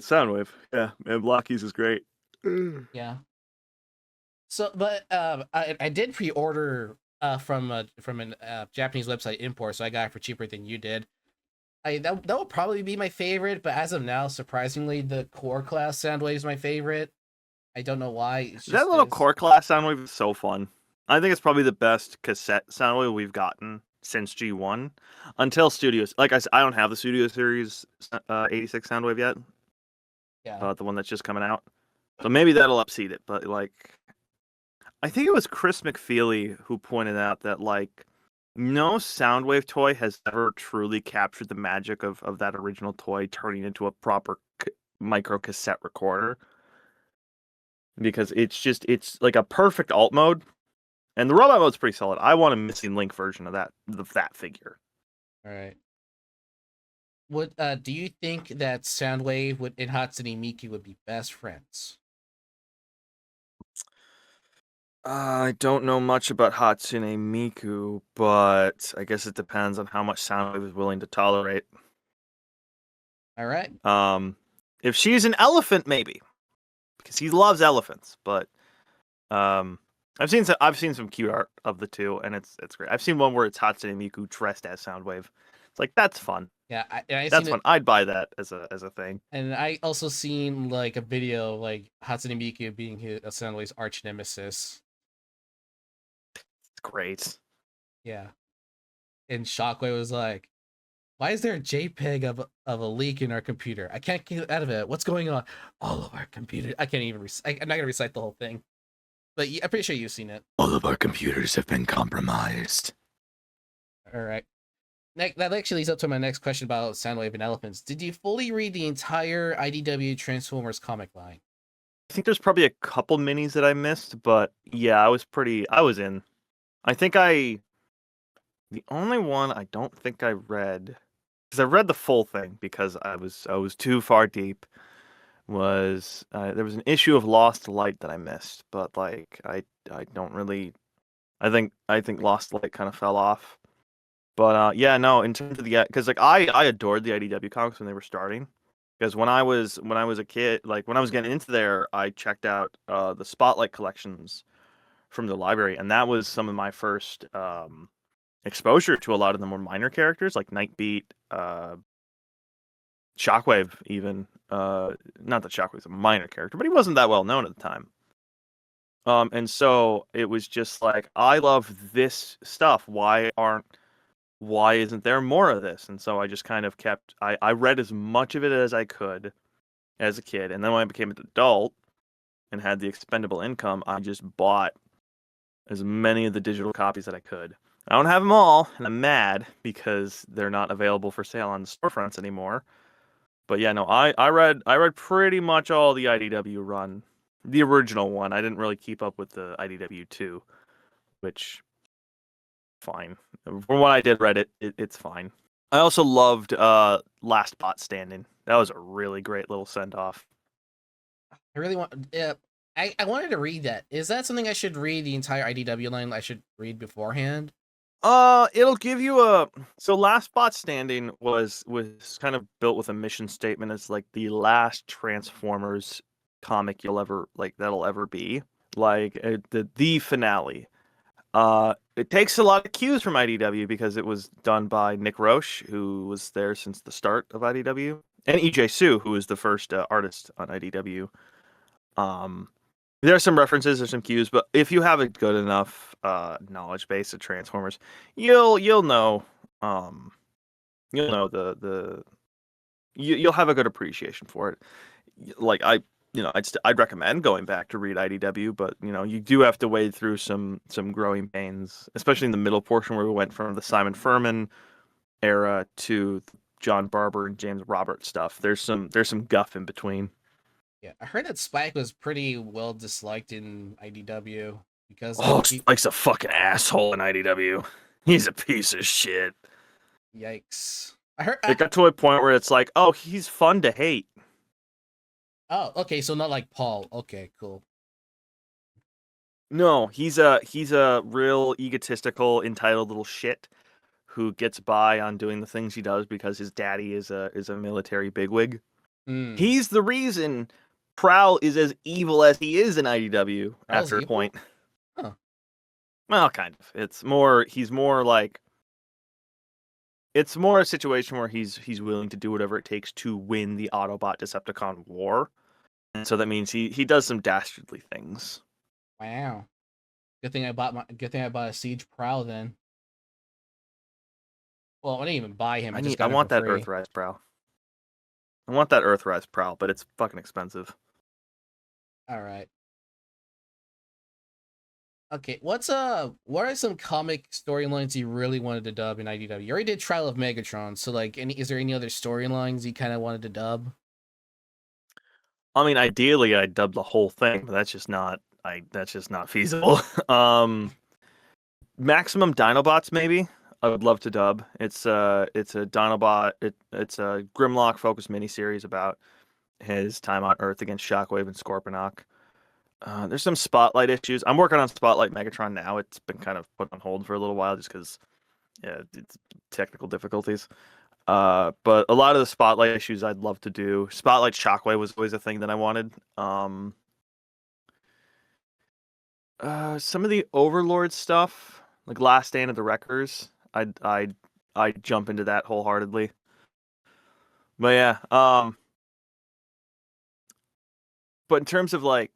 Soundwave, yeah. And Blockies is great. Yeah. So, but I did pre-order from a Japanese website import, so I got it for cheaper than you did. That will probably be my favorite, but as of now, surprisingly, the Core Class Soundwave is my favorite. I don't know why. That little Core Class Soundwave is so fun. I think it's probably the best cassette Soundwave we've gotten since G1 until Studios. Like I said, I don't have the Studio Series 86 Soundwave yet. Yeah. The one that's just coming out. So maybe that'll upseat it. But like, I think it was Chris McFeely who pointed out that like no Soundwave toy has ever truly captured the magic of that original toy turning into a proper micro cassette recorder. Because it's like a perfect alt mode, and the robot mode's pretty solid. I want a missing link version of that figure. All right. What do you think that Soundwave and Hatsune Miku would be best friends? I don't know much about Hatsune Miku, but I guess it depends on how much Soundwave is willing to tolerate. All right. If she's an elephant, maybe. Because he loves elephants, but I've seen some cute art of the two, and it's great. I've seen one where it's Hatsune Miku dressed as Soundwave. It's like that's fun. Yeah, that's fun. I'd buy that as a thing. And I also seen like a video like Hatsune Miku being Soundwave's arch nemesis. It's great. Yeah, and Shockwave was like, "Why is there a JPEG of a leak in our computer? I can't get out of it. What's going on? All of our computers. I can't even. I'm not gonna recite the whole thing, but I'm pretty sure you've seen it. All of our computers have been compromised. All right. That actually leads up to my next question about Soundwave and elephants. Did you fully read the entire IDW Transformers comic line? I think there's probably a couple minis that I missed, but yeah, I was in. I think the only one I don't think I read, because I read the full thing because I was too far deep, was there was an issue of Lost Light that I missed, but like I don't really, I think Lost Light kind of fell off. But yeah, no, in terms of because like I adored the IDW comics when they were starting, because when I was a kid, like when I was getting into there, I checked out the Spotlight collections from the library, and that was some of my first exposure to a lot of the more minor characters like Nightbeat, Shockwave even. Not that Shockwave's a minor character, but he wasn't that well known at the time. And so it was just like, I love this stuff. Why isn't there more of this? And so I just kind of I read as much of it as I could as a kid. And then when I became an adult and had the expendable income, I just bought as many of the digital copies that I could. I don't have them all, and I'm mad because they're not available for sale on the storefronts anymore. But yeah, no, I read pretty much all the IDW run. The original one. I didn't really keep up with the IDW 2, which fine. From what I did read it's fine. I also loved Last Bot Standing. That was a really great little send off. I really want. I wanted to read that. Is that something I should read the entire IDW line? I should read beforehand. It'll give you a so Last Spot Standing was kind of built with a mission statement as like the last Transformers comic you'll ever like that'll ever be. Like the finale. It takes a lot of cues from IDW because it was done by Nick Roche, who was there since the start of IDW, and EJ Sue, who was the first artist on IDW. Um, there are some references, there's some cues, but if you have a good enough knowledge base of Transformers, you'll know you'll have a good appreciation for it. Like I'd recommend going back to read IDW, but you do have to wade through some growing pains, especially in the middle portion where we went from the Simon Furman era to John Barber and James Robert stuff. There's some guff in between. Yeah, I heard that Spike was pretty well disliked in IDW because Spike's a fucking asshole in IDW. He's a piece of shit. Yikes! I heard It got to a point where it's like, oh, he's fun to hate. Oh, okay, so not like Paul. Okay, cool. No, he's a real egotistical, entitled little shit who gets by on doing the things he does because his daddy is a military bigwig. Mm. He's the reason Prowl is as evil as he is in IDW after a point. Huh. Well, kind of. It's more a situation where he's willing to do whatever it takes to win the Autobot Decepticon war. And so that means he does some dastardly things. Wow. Good thing I bought a Siege Prowl then. Well, I didn't even buy him. I want that Earthrise Prowl. I want that Earthrise Prowl, but it's fucking expensive. All right. Okay, what are some comic storylines you really wanted to dub in IDW? You already did Trial of Megatron, so like, is there any other storylines you kind of wanted to dub? I mean, ideally, I'd dub the whole thing, but that's just not feasible. Maximum Dinobots, maybe. I would love to dub. It's a Dinobot. It's a Grimlock focused miniseries about his time on Earth against Shockwave and Scorponok. There's some Spotlight issues. I'm working on Spotlight Megatron now. It's been kind of put on hold for a little while just because, it's technical difficulties. But a lot of the Spotlight issues I'd love to do. Spotlight Shockwave was always a thing that I wanted. Some of the Overlord stuff, like Last Stand of the Wreckers, I'd jump into that wholeheartedly. But yeah, but in terms of like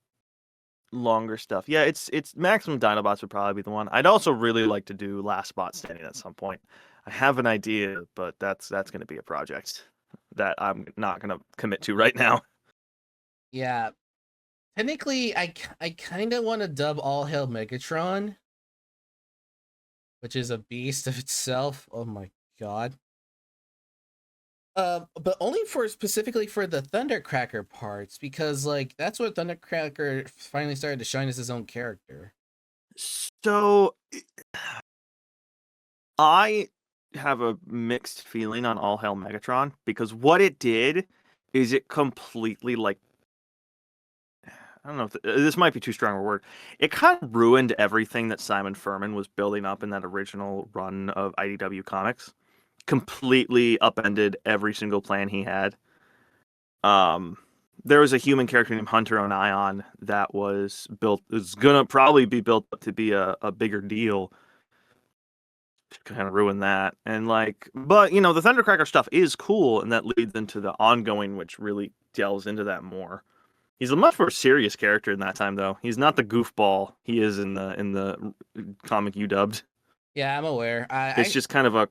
longer stuff, yeah, it's Maximum Dinobots would probably be the one. I'd also really like to do Last Spot Standing at some point. I have an idea, but that's going to be a project that I'm not going to commit to right now. Yeah. Technically, I kind of want to dub All Hail Megatron, which is a beast of itself. Oh my god. But only specifically for the Thundercracker parts, because like that's where Thundercracker finally started to shine as his own character. So I have a mixed feeling on All Hail Megatron because what it did is it completely like I don't know if this might be too strong a word. It kind of ruined everything that Simon Furman was building up in that original run of IDW comics. Completely upended every single plan he had. There was a human character named Hunter on Ion that was gonna probably be built up to be a bigger deal. Kind of ruin that. And like, but the Thundercracker stuff is cool, and that leads into the ongoing, which really delves into that more. He's a much more serious character in that time, though. He's not the goofball he is in the comic you dubbed. Yeah, I'm aware. It's just kind of a.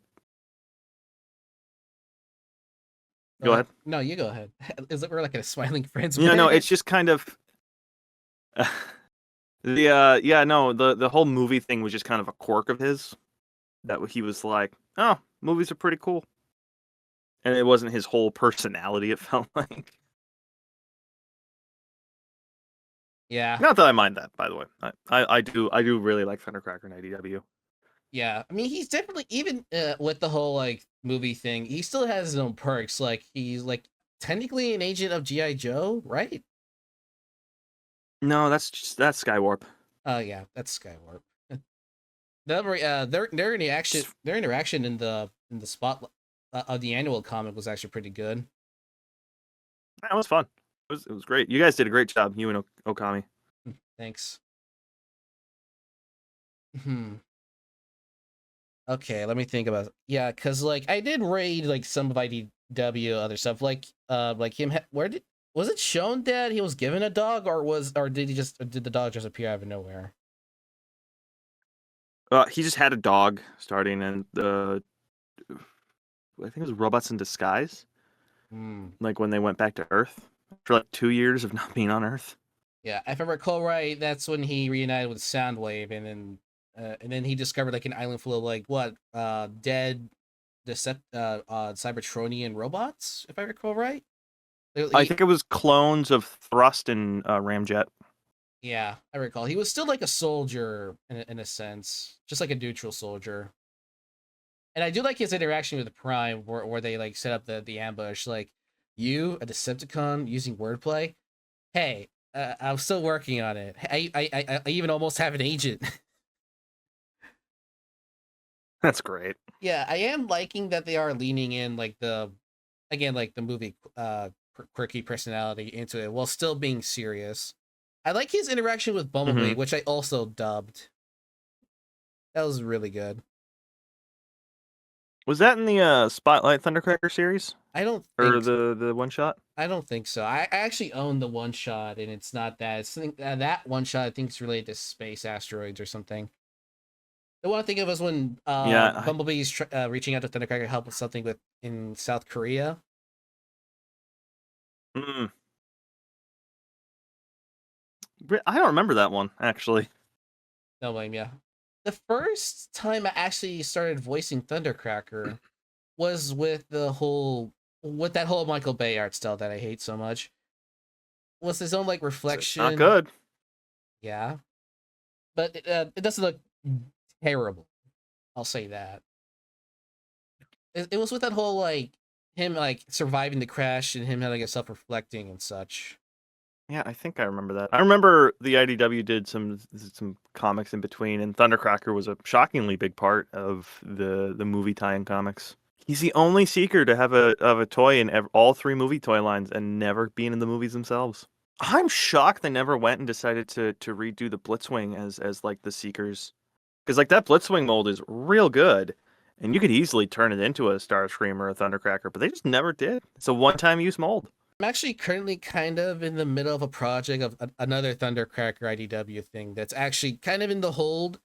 Go ahead. No, you go ahead. Is it we're like a smiling friends? No, it's just kind of. The whole movie thing was just kind of a quirk of his. That he was like, oh, movies are pretty cool, and it wasn't his whole personality. It felt like. Yeah. Not that I mind that, by the way. I do really like Thundercracker and IDW. Yeah, I mean he's definitely even with the whole like movie thing, he still has his own perks. Like he's like technically an agent of G.I. Joe, right? No, that's Skywarp. Oh yeah, that's Skywarp. Their interaction in the spotlight of the annual comic was actually pretty good. That was fun. It was great. You guys did a great job, you and Okami. Thanks. Hmm. Okay, let me think about it. Yeah, cause like I did raid like some of IDW other stuff, like him. Where did was it shown that he was given a dog, or did did the dog just appear out of nowhere? He just had a dog starting, and I think it was Robots in Disguise. Hmm. Like when they went back to Earth for like 2 years of not being on Earth. Yeah, if I recall right, that's when he reunited with Soundwave, and then he discovered like an island full of like what dead Cybertronian robots, if I recall right. I think it was clones of Thrust and Ramjet. Yeah, I recall. He was still like a soldier in a sense, just like a neutral soldier. And I do like his interaction with the Prime, where they like set up the ambush. Like, you, a Decepticon, using wordplay. Hey, I'm still working on it. I even almost have an agent. That's great. Yeah, I am liking that they are leaning in like the movie quirky personality into it while still being serious. I like his interaction with Bumblebee, Mhm. which I also dubbed. That was really good. Was that in the Spotlight Thundercracker series I don't or think the one shot? I don't think so. I actually own the one shot, and it's not that. It's that one shot I think is related to space asteroids or something. The one I think of is when Yeah. Bumblebee's reaching out to Thundercracker to help with something with in South Korea. Mm. I don't remember that one actually. No blame, yeah. The first time I actually started voicing Thundercracker was with that whole Michael Bay art style that I hate so much. Was his own like Not reflection. good. Yeah, but it doesn't look terrible. I'll say that. It was with that whole like him like surviving the crash and him having a self-reflecting and such. Yeah, I think I remember that. I remember the IDW did some comics in between, and Thundercracker was a shockingly big part of the movie tie-in comics. He's the only Seeker to have a toy in all three movie toy lines and never been in the movies themselves. I'm shocked they never went and decided to redo the Blitzwing as like the Seekers, because like that Blitzwing mold is real good, and you could easily turn it into a Starscream or a Thundercracker, but they just never did. It's a one-time use mold. I'm actually currently kind of in the middle of a project of another Thundercracker IDW thing that's actually kind of in the hold.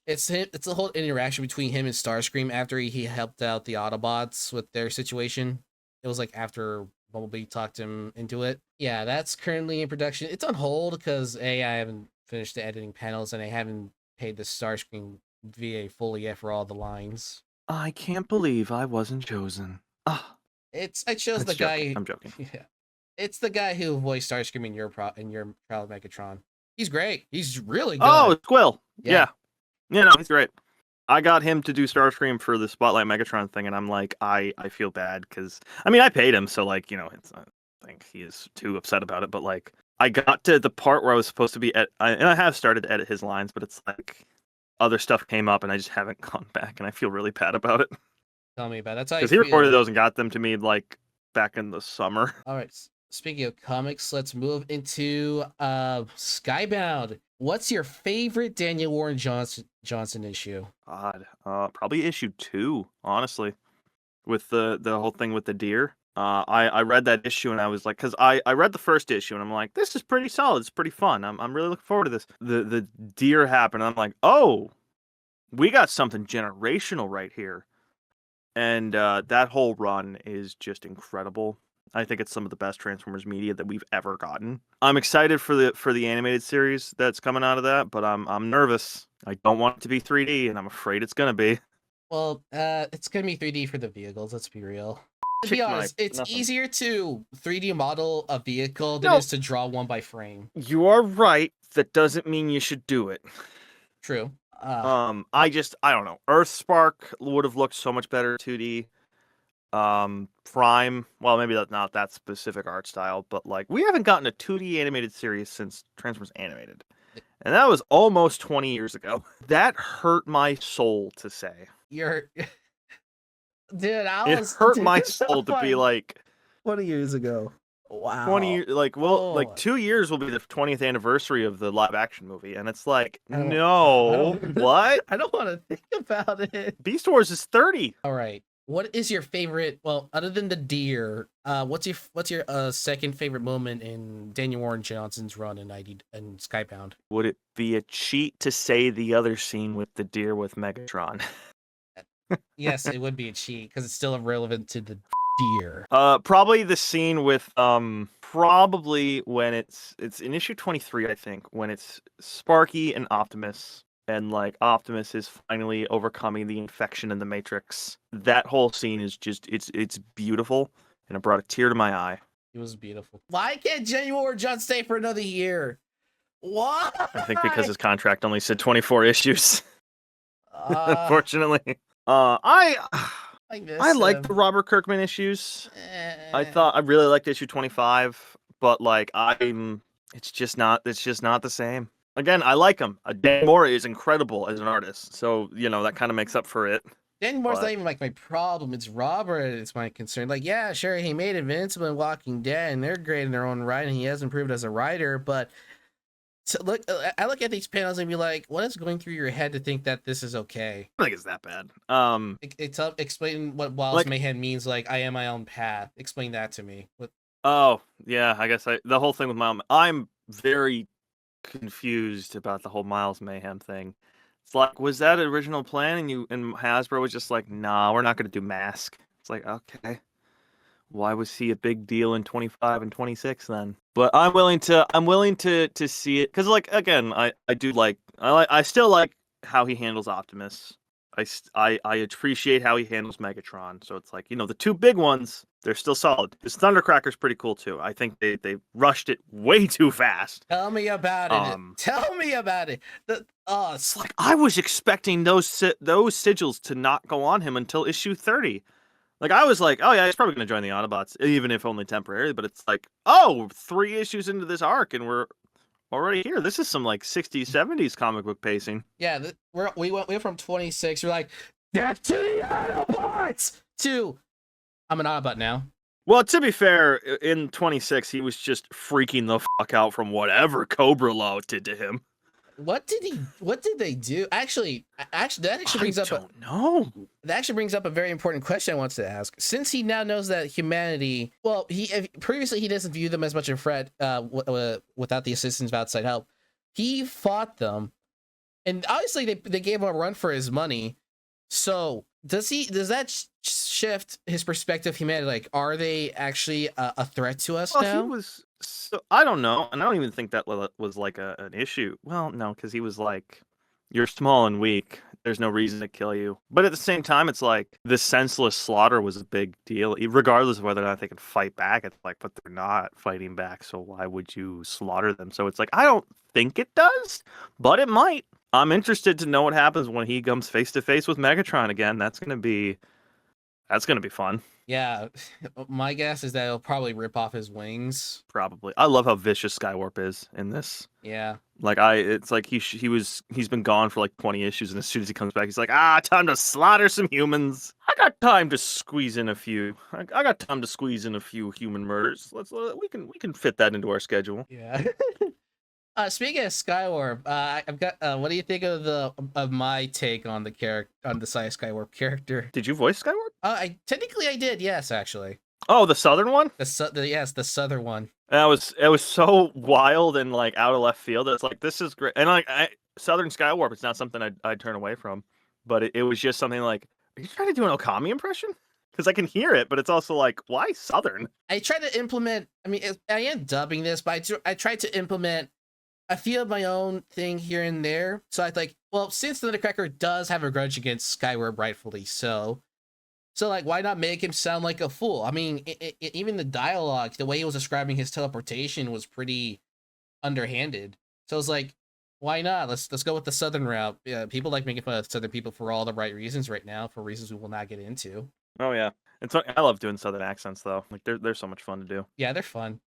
It's a whole interaction between him and Starscream after he helped out the Autobots with their situation. It was like after Bumblebee talked him into it. Yeah, that's currently in production. It's on hold because I haven't finished the editing panels and I haven't paid the Starscream VA fully yet for all the lines. I can't believe I wasn't chosen. Ah, I chose the that's joking. guy. I'm joking. Yeah, it's the guy who voiced Starscream in your Trial of Megatron. He's great. He's really good. Oh, it's Quill. Yeah. Yeah, no, he's great. I got him to do Starscream for the Spotlight Megatron thing, and I'm like, I feel bad because I mean I paid him, so like it's I don't think he is too upset about it, but like I got to the part where I was supposed to be and I have started to edit his lines, but it's like other stuff came up and I just haven't gone back, and I feel really bad about it Tell me about it. That's how I because he feel. recorded those and got them to me like back in the summer. All right. Speaking of comics, let's move into Skybound. What's your favorite Daniel Warren Johnson issue? God, probably issue 2, honestly, with the whole thing with the deer. I read that issue and I was like, because I read the first issue and I'm like, this is pretty solid. It's pretty fun. I'm really looking forward to this. The deer happened. And I'm like, oh, we got something generational right here. And that whole run is just incredible. I think it's some of the best Transformers media that we've ever gotten. I'm excited for the animated series that's coming out of that, but I'm nervous. I don't want it to be 3D, and I'm afraid it's gonna be. Well, it's gonna be 3D for the vehicles. Let's be real. To be Chick honest, knife, it's nothing. easier to 3D model a vehicle than No. it is to draw one by frame. You are right. That doesn't mean you should do it. True. I don't know. Earthspark would have looked so much better 2D. Prime. Well, maybe that's not that specific art style, but like we haven't gotten a 2D animated series since Transformers Animated. And that was almost 20 years ago. That hurt my soul to say. You're, dude. It hurt my soul to be like 20 years ago. Wow. 20 years, like, well, like Oh. 2 years will be the 20th anniversary of the live action movie, and it's like, I don't- no, what? I don't want to think about it. Beast Wars is 30. All right. What is your favorite? Well, other than the deer, what's your second favorite moment in Daniel Warren Johnson's run in Skybound? Would it be a cheat to say the other scene with the deer with Megatron? Yes, it would be a cheat because it's still irrelevant to the deer. Probably the scene with probably when it's in issue 23, I think, when it's Sparky and Optimus, and like Optimus is finally overcoming the infection in the Matrix. That whole scene is just it's beautiful, and it brought a tear to my eye. It was beautiful. Why can't Daniel Warren Johnson stay for another year? Why? I think because his contract only said 24 issues. Unfortunately, I liked the Robert Kirkman issues. I really liked issue 25, but like it's just not the same. Again, I like him. Dan Moore is incredible as an artist, so that kind of makes up for it. Daniel Moore's but- not even like my problem. It's Robert. It's my concern. Like, yeah, sure, he made Invincible and Walking Dead, and they're great in their own right, and he has improved as a writer. But I look at these panels and be like, what is going through your head to think that this is okay? I don't think it's that bad. Explain what Wallace Like- Mayhem means. Like, I am my own path. Explain that to me. Oh yeah, I guess the whole thing with Miles. I'm very confused about the whole Miles Mayhem thing. It's like, was that an original plan? And Hasbro was just like, nah, we're not going to do Mask. It's like, okay, why was he a big deal in 25 and 26 then? But I'm willing to see it because, like, again, I still like how he handles Optimus. I appreciate how he handles Megatron. So it's like, the two big ones, they're still solid. This Thundercracker's pretty cool too. I think they rushed it way too fast. Tell me about it. Tell me about it. It's like I was expecting those sigils to not go on him until issue 30. Like I was like, oh yeah, he's probably going to join the Autobots, even if only temporarily. But it's like, 3 issues into this arc and we're already here. This is some like 60s, 70s comic book pacing. Yeah, we went from 26. We're like, death to the Autobots to I'm an Autobot now. Well, to be fair, in 26, he was just freaking the fuck out from whatever Cobra Law did to him. What did they do? Actually, that actually brings up that actually brings up a very important question I want to ask. Since he now knows that humanity, well, previously he doesn't view them as much a threat without the assistance of outside help. He fought them, and obviously they gave him a run for his money. So does that shift his perspective of humanity? Like, are they actually a threat to us now? So I don't know, and I don't even think that was like an issue. Well, no, because he was like, "You're small and weak. There's no reason to kill you." But at the same time, it's like the senseless slaughter was a big deal, regardless of whether or not they could fight back. It's like, but they're not fighting back, so why would you slaughter them? So it's like, I don't think it does, but it might. I'm interested to know what happens when he comes face to face with Megatron again. That's gonna be fun. Yeah, my guess is that he'll probably rip off his wings. Probably. I love how vicious Skywarp is in this. Yeah. Like it's like he's been gone for like 20 issues, and as soon as he comes back, he's like, time to slaughter some humans. I got time to squeeze in a few. I got time to squeeze in a few human murders. We can fit that into our schedule. Yeah. Speaking of Skywarp, I've got. What do you think of my take on the Saya Skywarp character? Did you voice Skywarp? I did. Yes, actually. Oh, the southern one. The southern one. It was so wild and like out of left field. It's like, this is great, and like Southern Skywarp, it's not something I'd turn away from, but it was just something like, are you trying to do an Okami impression? Because I can hear it, but it's also like, why Southern? I tried to implement. I mean, I am dubbing this, but I tried to implement a few of my own thing here and there. So I like, well, since Thundercracker does have a grudge against Skywarp, rightfully so. So, like, why not make him sound like a fool? I mean, even the dialogue, the way he was describing his teleportation was pretty underhanded. So I was like, why not? Let's go with the Southern route. Yeah, people like making fun of Southern people for all the right reasons right now, for reasons we will not get into. Oh yeah, I love doing southern accents though. Like they're so much fun to do. Yeah, they're fun.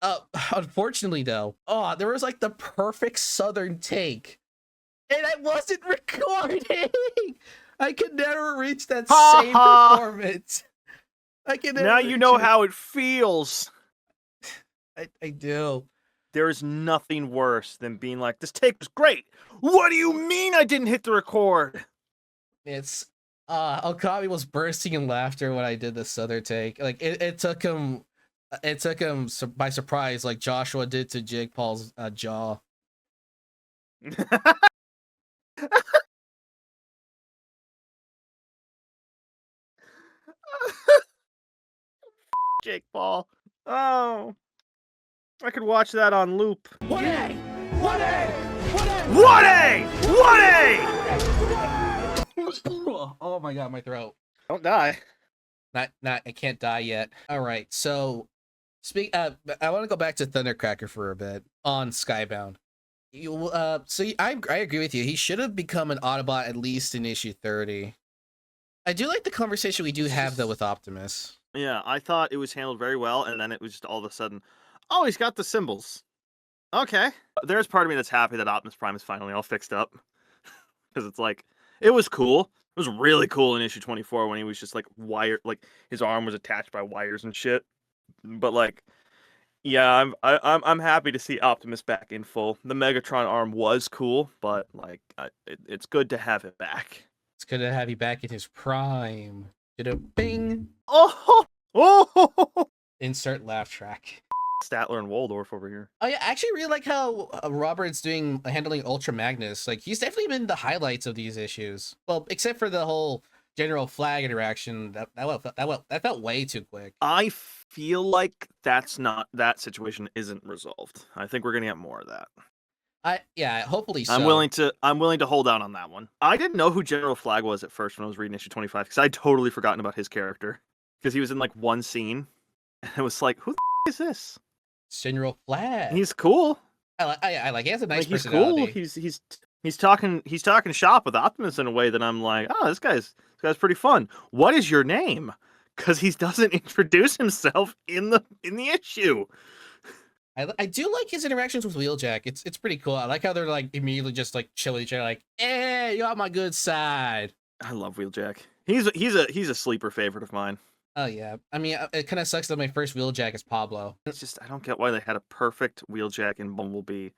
Unfortunately though, there was like the perfect southern take, and I wasn't recording. I could never reach that same performance. I can never Now you know reach it. how it feels. I do. There is nothing worse than being like, this take was great. What do you mean I didn't hit the record? It's Okami was bursting in laughter when I did the southern take. Like it took him by surprise, like Joshua did to Jake Paul's jaw. Jake Paul. Oh. I could watch that on loop. 1A! 1A! Oh my god, my throat. Don't die. Not I can't die yet. All right, so I want to go back to Thundercracker for a bit on Skybound. I agree with you. He should have become an Autobot at least in issue 30. I do like the conversation we do have though with Optimus. Yeah, I thought it was handled very well, and then it was just all of a sudden, oh, he's got the symbols. Okay. There's part of me that's happy that Optimus Prime is finally all fixed up. Because it's like, it was cool. It was really cool in issue 24 when he was just like wired, like his arm was attached by wires and shit. But like, yeah, I'm happy to see Optimus back in full. The Megatron arm was cool, but like, it's good to have it back. It's good to have you back in his prime. Bing. Oh! Insert laugh track. Statler and Waldorf over here. Oh yeah, I actually really like how Robert's handling Ultra Magnus. Like he's definitely been the highlights of these issues. Well, except for the whole General Flag interaction. That felt way too quick. I feel like that situation isn't resolved. I think we're gonna get more of that. Hopefully so. I'm willing to hold out on that one. I didn't know who General Flag was at first when I was reading issue 25 because I'd totally forgotten about his character because he was in like one scene, and it was like, who the is this? General Flag. He's cool. I like. He has a nice he's personality. Cool. He's talking shop with Optimus in a way that I'm like, oh, this guy's pretty fun. What is your name? Because he doesn't introduce himself in the issue. I do like his interactions with Wheeljack. It's pretty cool. I like how they're like immediately just like chill each other, like, hey, you're on my good side. I love Wheeljack. He's a sleeper favorite of mine. Oh yeah. I mean, it kind of sucks that my first Wheeljack is Pablo. It's just I don't get why they had a perfect Wheeljack in Bumblebee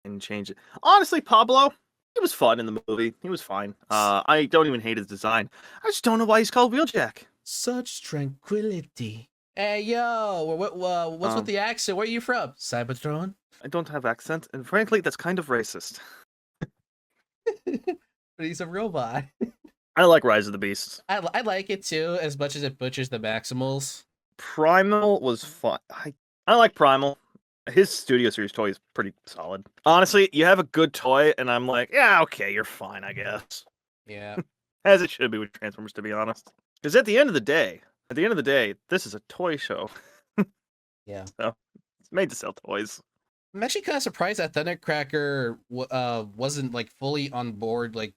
and change it. Honestly, Pablo, he was fun in the movie. He was fine. I don't even hate his design. I just don't know why he's called Wheeljack. Such tranquility. Hey yo, what's with the accent? Where are you from? Cybertron? I don't have accent, and frankly, that's kind of racist. But he's a robot. I like Rise of the Beasts. I like it too, as much as it butchers the Maximals. Primal was fun. I like Primal. His Studio Series toy is pretty solid. Honestly, you have a good toy, and I'm like, yeah, okay, you're fine, I guess. Yeah. As it should be with Transformers, to be honest. Because at the end of the day, this is a toy show. Yeah. So it's made to sell toys. I'm actually kind of surprised that Thundercracker wasn't like fully on board. Like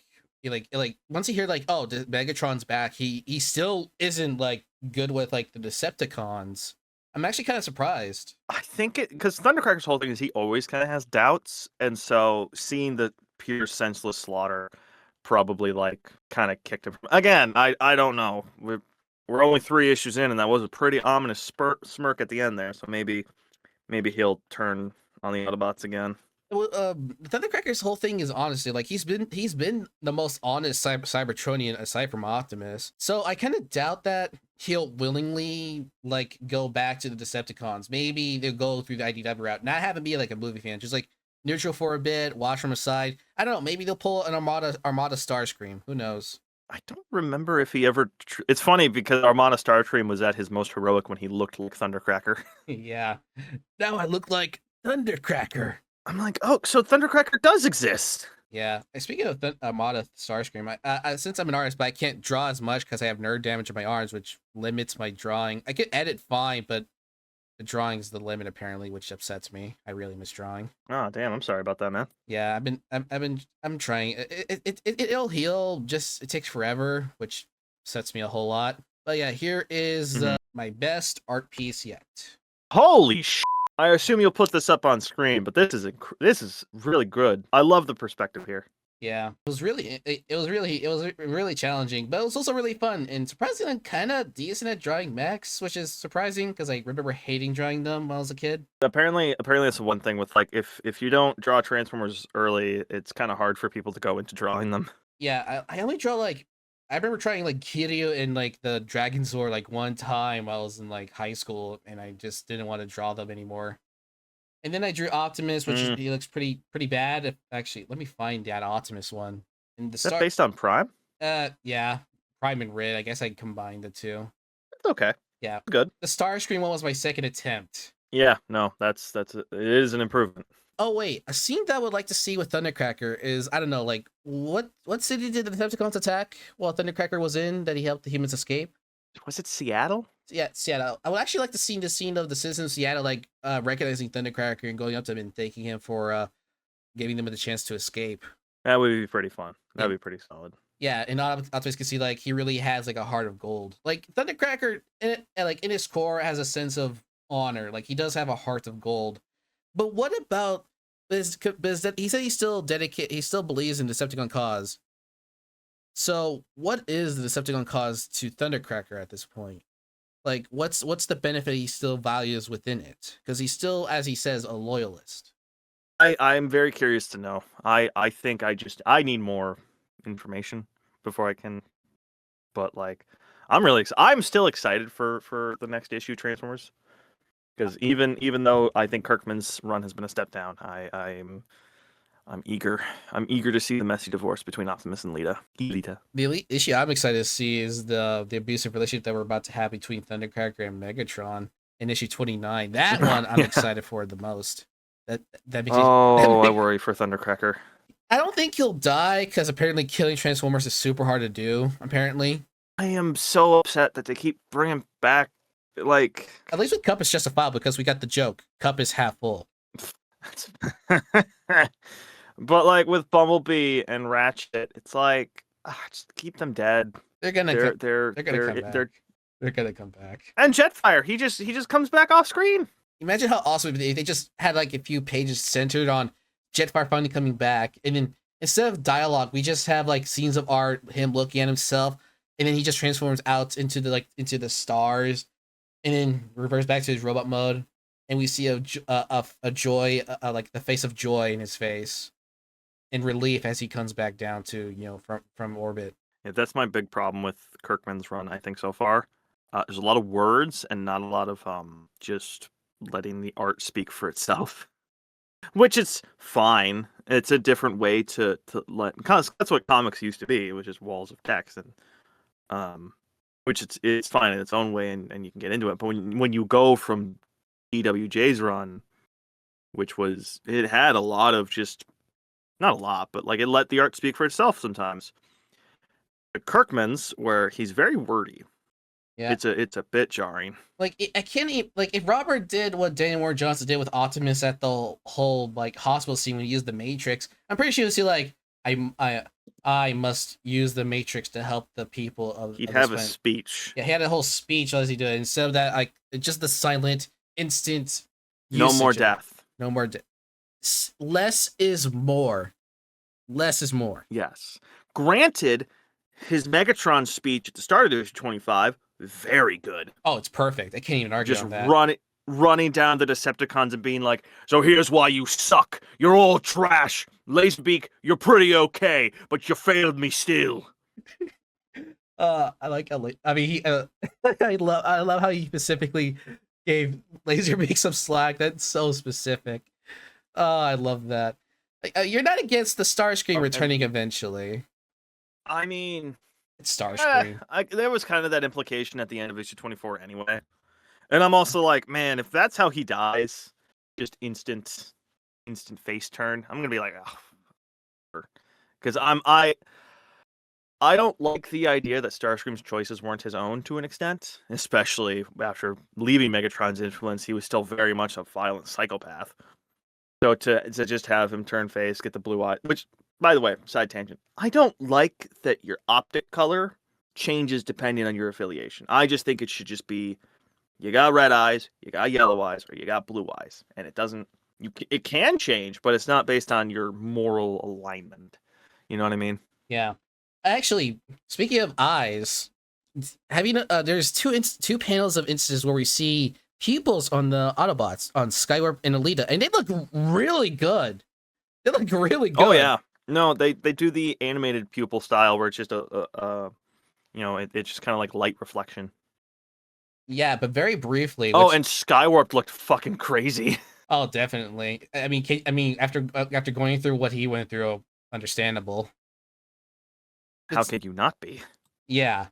once you hear like, oh, Megatron's back, he still isn't like good with like the Decepticons. I'm actually kind of surprised. I think because Thundercracker's whole thing is he always kind of has doubts, and so seeing the pure senseless slaughter probably like kind of kicked him. Again, I don't know. We're only 3 issues in, and that was a pretty ominous smirk at the end there. So maybe he'll turn on the Autobots again. Well, Thundercracker's whole thing is honesty. Like he's been the most honest Cybertronian aside from Optimus. So I kind of doubt that he'll willingly like go back to the Decepticons. Maybe they'll go through the IDW route, not have him be like a movie fan, just like neutral for a bit, watch from a side. I don't know. Maybe they'll pull an Armada Starscream. Who knows? I don't remember if he ever. It's funny because Armada Starscream was at his most heroic when he looked like Thundercracker. Yeah. Now I look like Thundercracker. I'm like, oh, so Thundercracker does exist. Yeah. Speaking of Armada Starscream, I since I'm an artist, but I can't draw as much because I have nerve damage in my arms, which limits my drawing. I can edit fine, but the drawing's the limit apparently, which upsets me. I really miss drawing. Oh, damn! I'm sorry about that, man. Yeah, I'm trying. It'll heal. Just it takes forever, which upsets me a whole lot. But yeah, here is my best art piece yet. Holy sh! I assume you'll put this up on screen, but this is really good. I love the perspective here. Yeah, it was really challenging, but it was also really fun and surprisingly I'm kind of decent at drawing mechs, which is surprising because I remember hating drawing them when I was a kid. Apparently that's the one thing with like if you don't draw Transformers early, it's kind of hard for people to go into drawing them. Yeah, I only draw like I remember trying like Kiryu and like the Dragon Zord like one time while I was in like high school, and I just didn't want to draw them anymore. And then I drew Optimus, which he looks pretty bad. Actually, let me find that Optimus one. And the Is that based on Prime? Yeah, Prime and Red. I guess I combined the two. It's okay. Yeah, Good. The Starscream one was my second attempt. Yeah, no, it is an improvement. Oh wait, a scene that I would like to see with Thundercracker is I don't know, like what city did the Decepticons attack while Thundercracker was in that he helped the humans escape? Was it Seattle? Yeah, Seattle. I would actually like to see the scene of the citizens of Seattle like recognizing Thundercracker and going up to him and thanking him for giving them the chance to escape. That would be pretty fun. That'd be pretty solid. Yeah, and Optimus can see like he really has like a heart of gold. Like Thundercracker, like in his core, has a sense of honor. Like he does have a heart of gold. But what about that he said he's still dedicated? He still believes in Decepticon cause. So what is the Decepticon cause to Thundercracker at this point? Like what's the benefit he still values within it? Because he's still, as he says, a loyalist. I'm very curious to know. I think I need more information before I can. But like, I'm still excited for the next issue Transformers, because even though I think Kirkman's run has been a step down, I'm eager to see the messy divorce between Optimus and Lita. The elite issue I'm excited to see is the abusive relationship that we're about to have between Thundercracker and Megatron in issue 29. That one I'm excited for the most. I worry for Thundercracker. I don't think he'll die because apparently killing Transformers is super hard to do. Apparently, I am so upset that they keep bringing back like. At least with Cup it's justifiable because we got the joke. Cup is half full. But like with Bumblebee and Ratchet, it's like just keep them dead. They're gonna come back. They're gonna come back. And Jetfire, he just comes back off screen. Imagine how awesome if they just had like a few pages centered on Jetfire finally coming back, and then instead of dialogue, we just have like scenes of art, him looking at himself, and then he just transforms out into the stars, and then reverts back to his robot mode, and we see a joy, like the face of joy in his face, and relief as he comes back down to from orbit. Yeah, that's my big problem with Kirkman's run. I think so far, there's a lot of words and not a lot of just letting the art speak for itself, which is fine. It's a different way to let, because that's what comics used to be, which is walls of text, and which it's fine in its own way, and you can get into it. But when you go from EWJ's run, which was, it had a lot of just, not a lot, but like it let the art speak for itself sometimes. Kirkman's, where he's very wordy. Yeah, it's a bit jarring. Like I can't even, like if Robert did what Daniel Warren Johnson did with Optimus at the whole like hospital scene when he used the Matrix, I'm pretty sure he'd like I must use the Matrix to help the people of. He'd have a speech. Yeah, he had a whole speech as he did. Instead of that, like just the silent, instant. No more death. No more death. Less is more. Less is more. Yes. Granted, his Megatron speech at the start of issue 25, very good. Oh, it's perfect. I can't even argue just on that. Running down the Decepticons and being like, so here's why you suck. You're all trash. Laserbeak, you're pretty okay, but you failed me still. I mean, I love how he specifically gave Laserbeak some slack. That's so specific. Oh, I love that. You're not against the Starscream returning eventually. I mean, it's Starscream. There was kind of that implication at the end of issue 24 anyway. And I'm also like, man, if that's how he dies, just instant face turn, I'm gonna be like, oh, because I don't like the idea that Starscream's choices weren't his own to an extent, especially after leaving Megatron's influence. He was still very much a violent psychopath. So to just have him turn face, get the blue eye, which, by the way, side tangent, I don't like that your optic color changes depending on your affiliation. I just think it should just be you got red eyes, you got yellow eyes, or you got blue eyes, and it doesn't. It can change, but it's not based on your moral alignment. You know what I mean? Yeah. Actually, speaking of eyes, have you there's two panels of instances where we see pupils on the Autobots on Skywarp and Alita, and they look really good. They look really good. Oh yeah. No, they do the animated pupil style where it's just it's just kind of like light reflection. Yeah, but very briefly. Oh, and Skywarp looked fucking crazy. Oh, definitely. I mean, after going through what he went through, understandable. How could you not be? Yeah,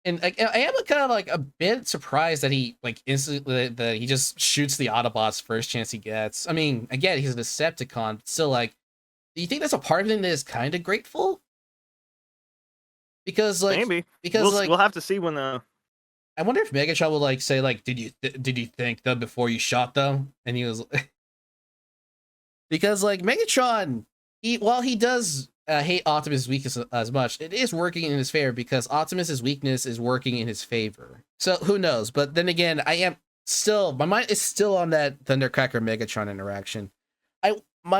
and I am kind of like a bit surprised that he like instantly that he just shoots the Autobots first chance he gets. I mean, again, he's a Decepticon, but still, like, do you think that's a part of him that is kind of grateful? Because maybe we'll have to see when the. I wonder if Megatron will like say like, did you think them before you shot them? And he was because like Megatron, while he does hate Optimus' weakness as much, it is working in his favor because Optimus' weakness is working in his favor. So who knows? But then again, my mind is still on that Thundercracker Megatron interaction.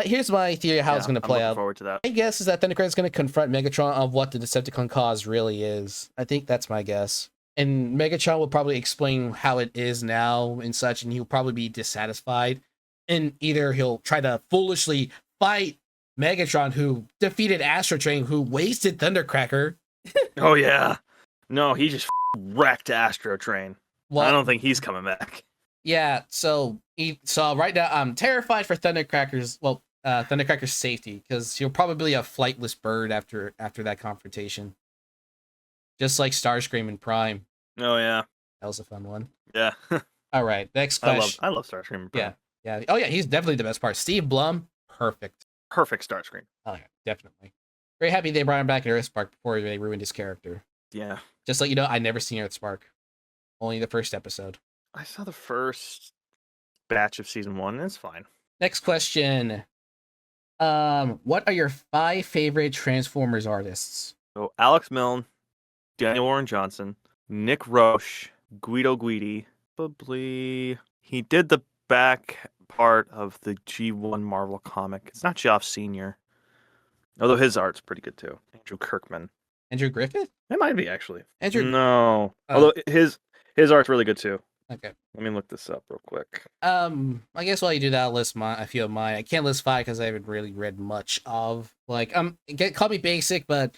Here's my theory of how it's going to play out. Forward to that. My guess is that Thundercracker is going to confront Megatron on what the Decepticon cause really is. I think that's my guess. And Megatron will probably explain how it is now and such, and he'll probably be dissatisfied. And either he'll try to foolishly fight Megatron, who defeated Astro Train, who wasted Thundercracker. Oh yeah, no, he just wrecked Astro Train. Well, I don't think he's coming back. Yeah, so right now I'm terrified for Thundercracker's safety because he'll probably be a flightless bird after that confrontation. Just like Starscream and Prime. Oh yeah, that was a fun one. Yeah. All right, next question. I love Starscream and Prime. Yeah. Oh yeah, he's definitely the best part. Steve Blum, perfect. Perfect Starscream. Oh yeah, definitely. Very happy they brought him back in Earthspark before they ruined his character. Yeah. Just let you know, I never seen Earthspark. Only the first episode. I saw the first batch of season 1. It's fine. Next question. What are your 5 favorite Transformers artists? So Alex Milne, Daniel Warren Johnson, Nick Roche, Guido Guidi. Probably he did the back part of the G1 Marvel comic. It's not Geoff Sr. Although his art's pretty good too. Andrew Kirkman. Andrew Griffith? It might be actually. Andrew. No. Although his art's really good too. Okay. Let me look this up real quick. I guess while you do that, I'll list a few of mine. I can't list 5 because I haven't really read much of. Call me basic, but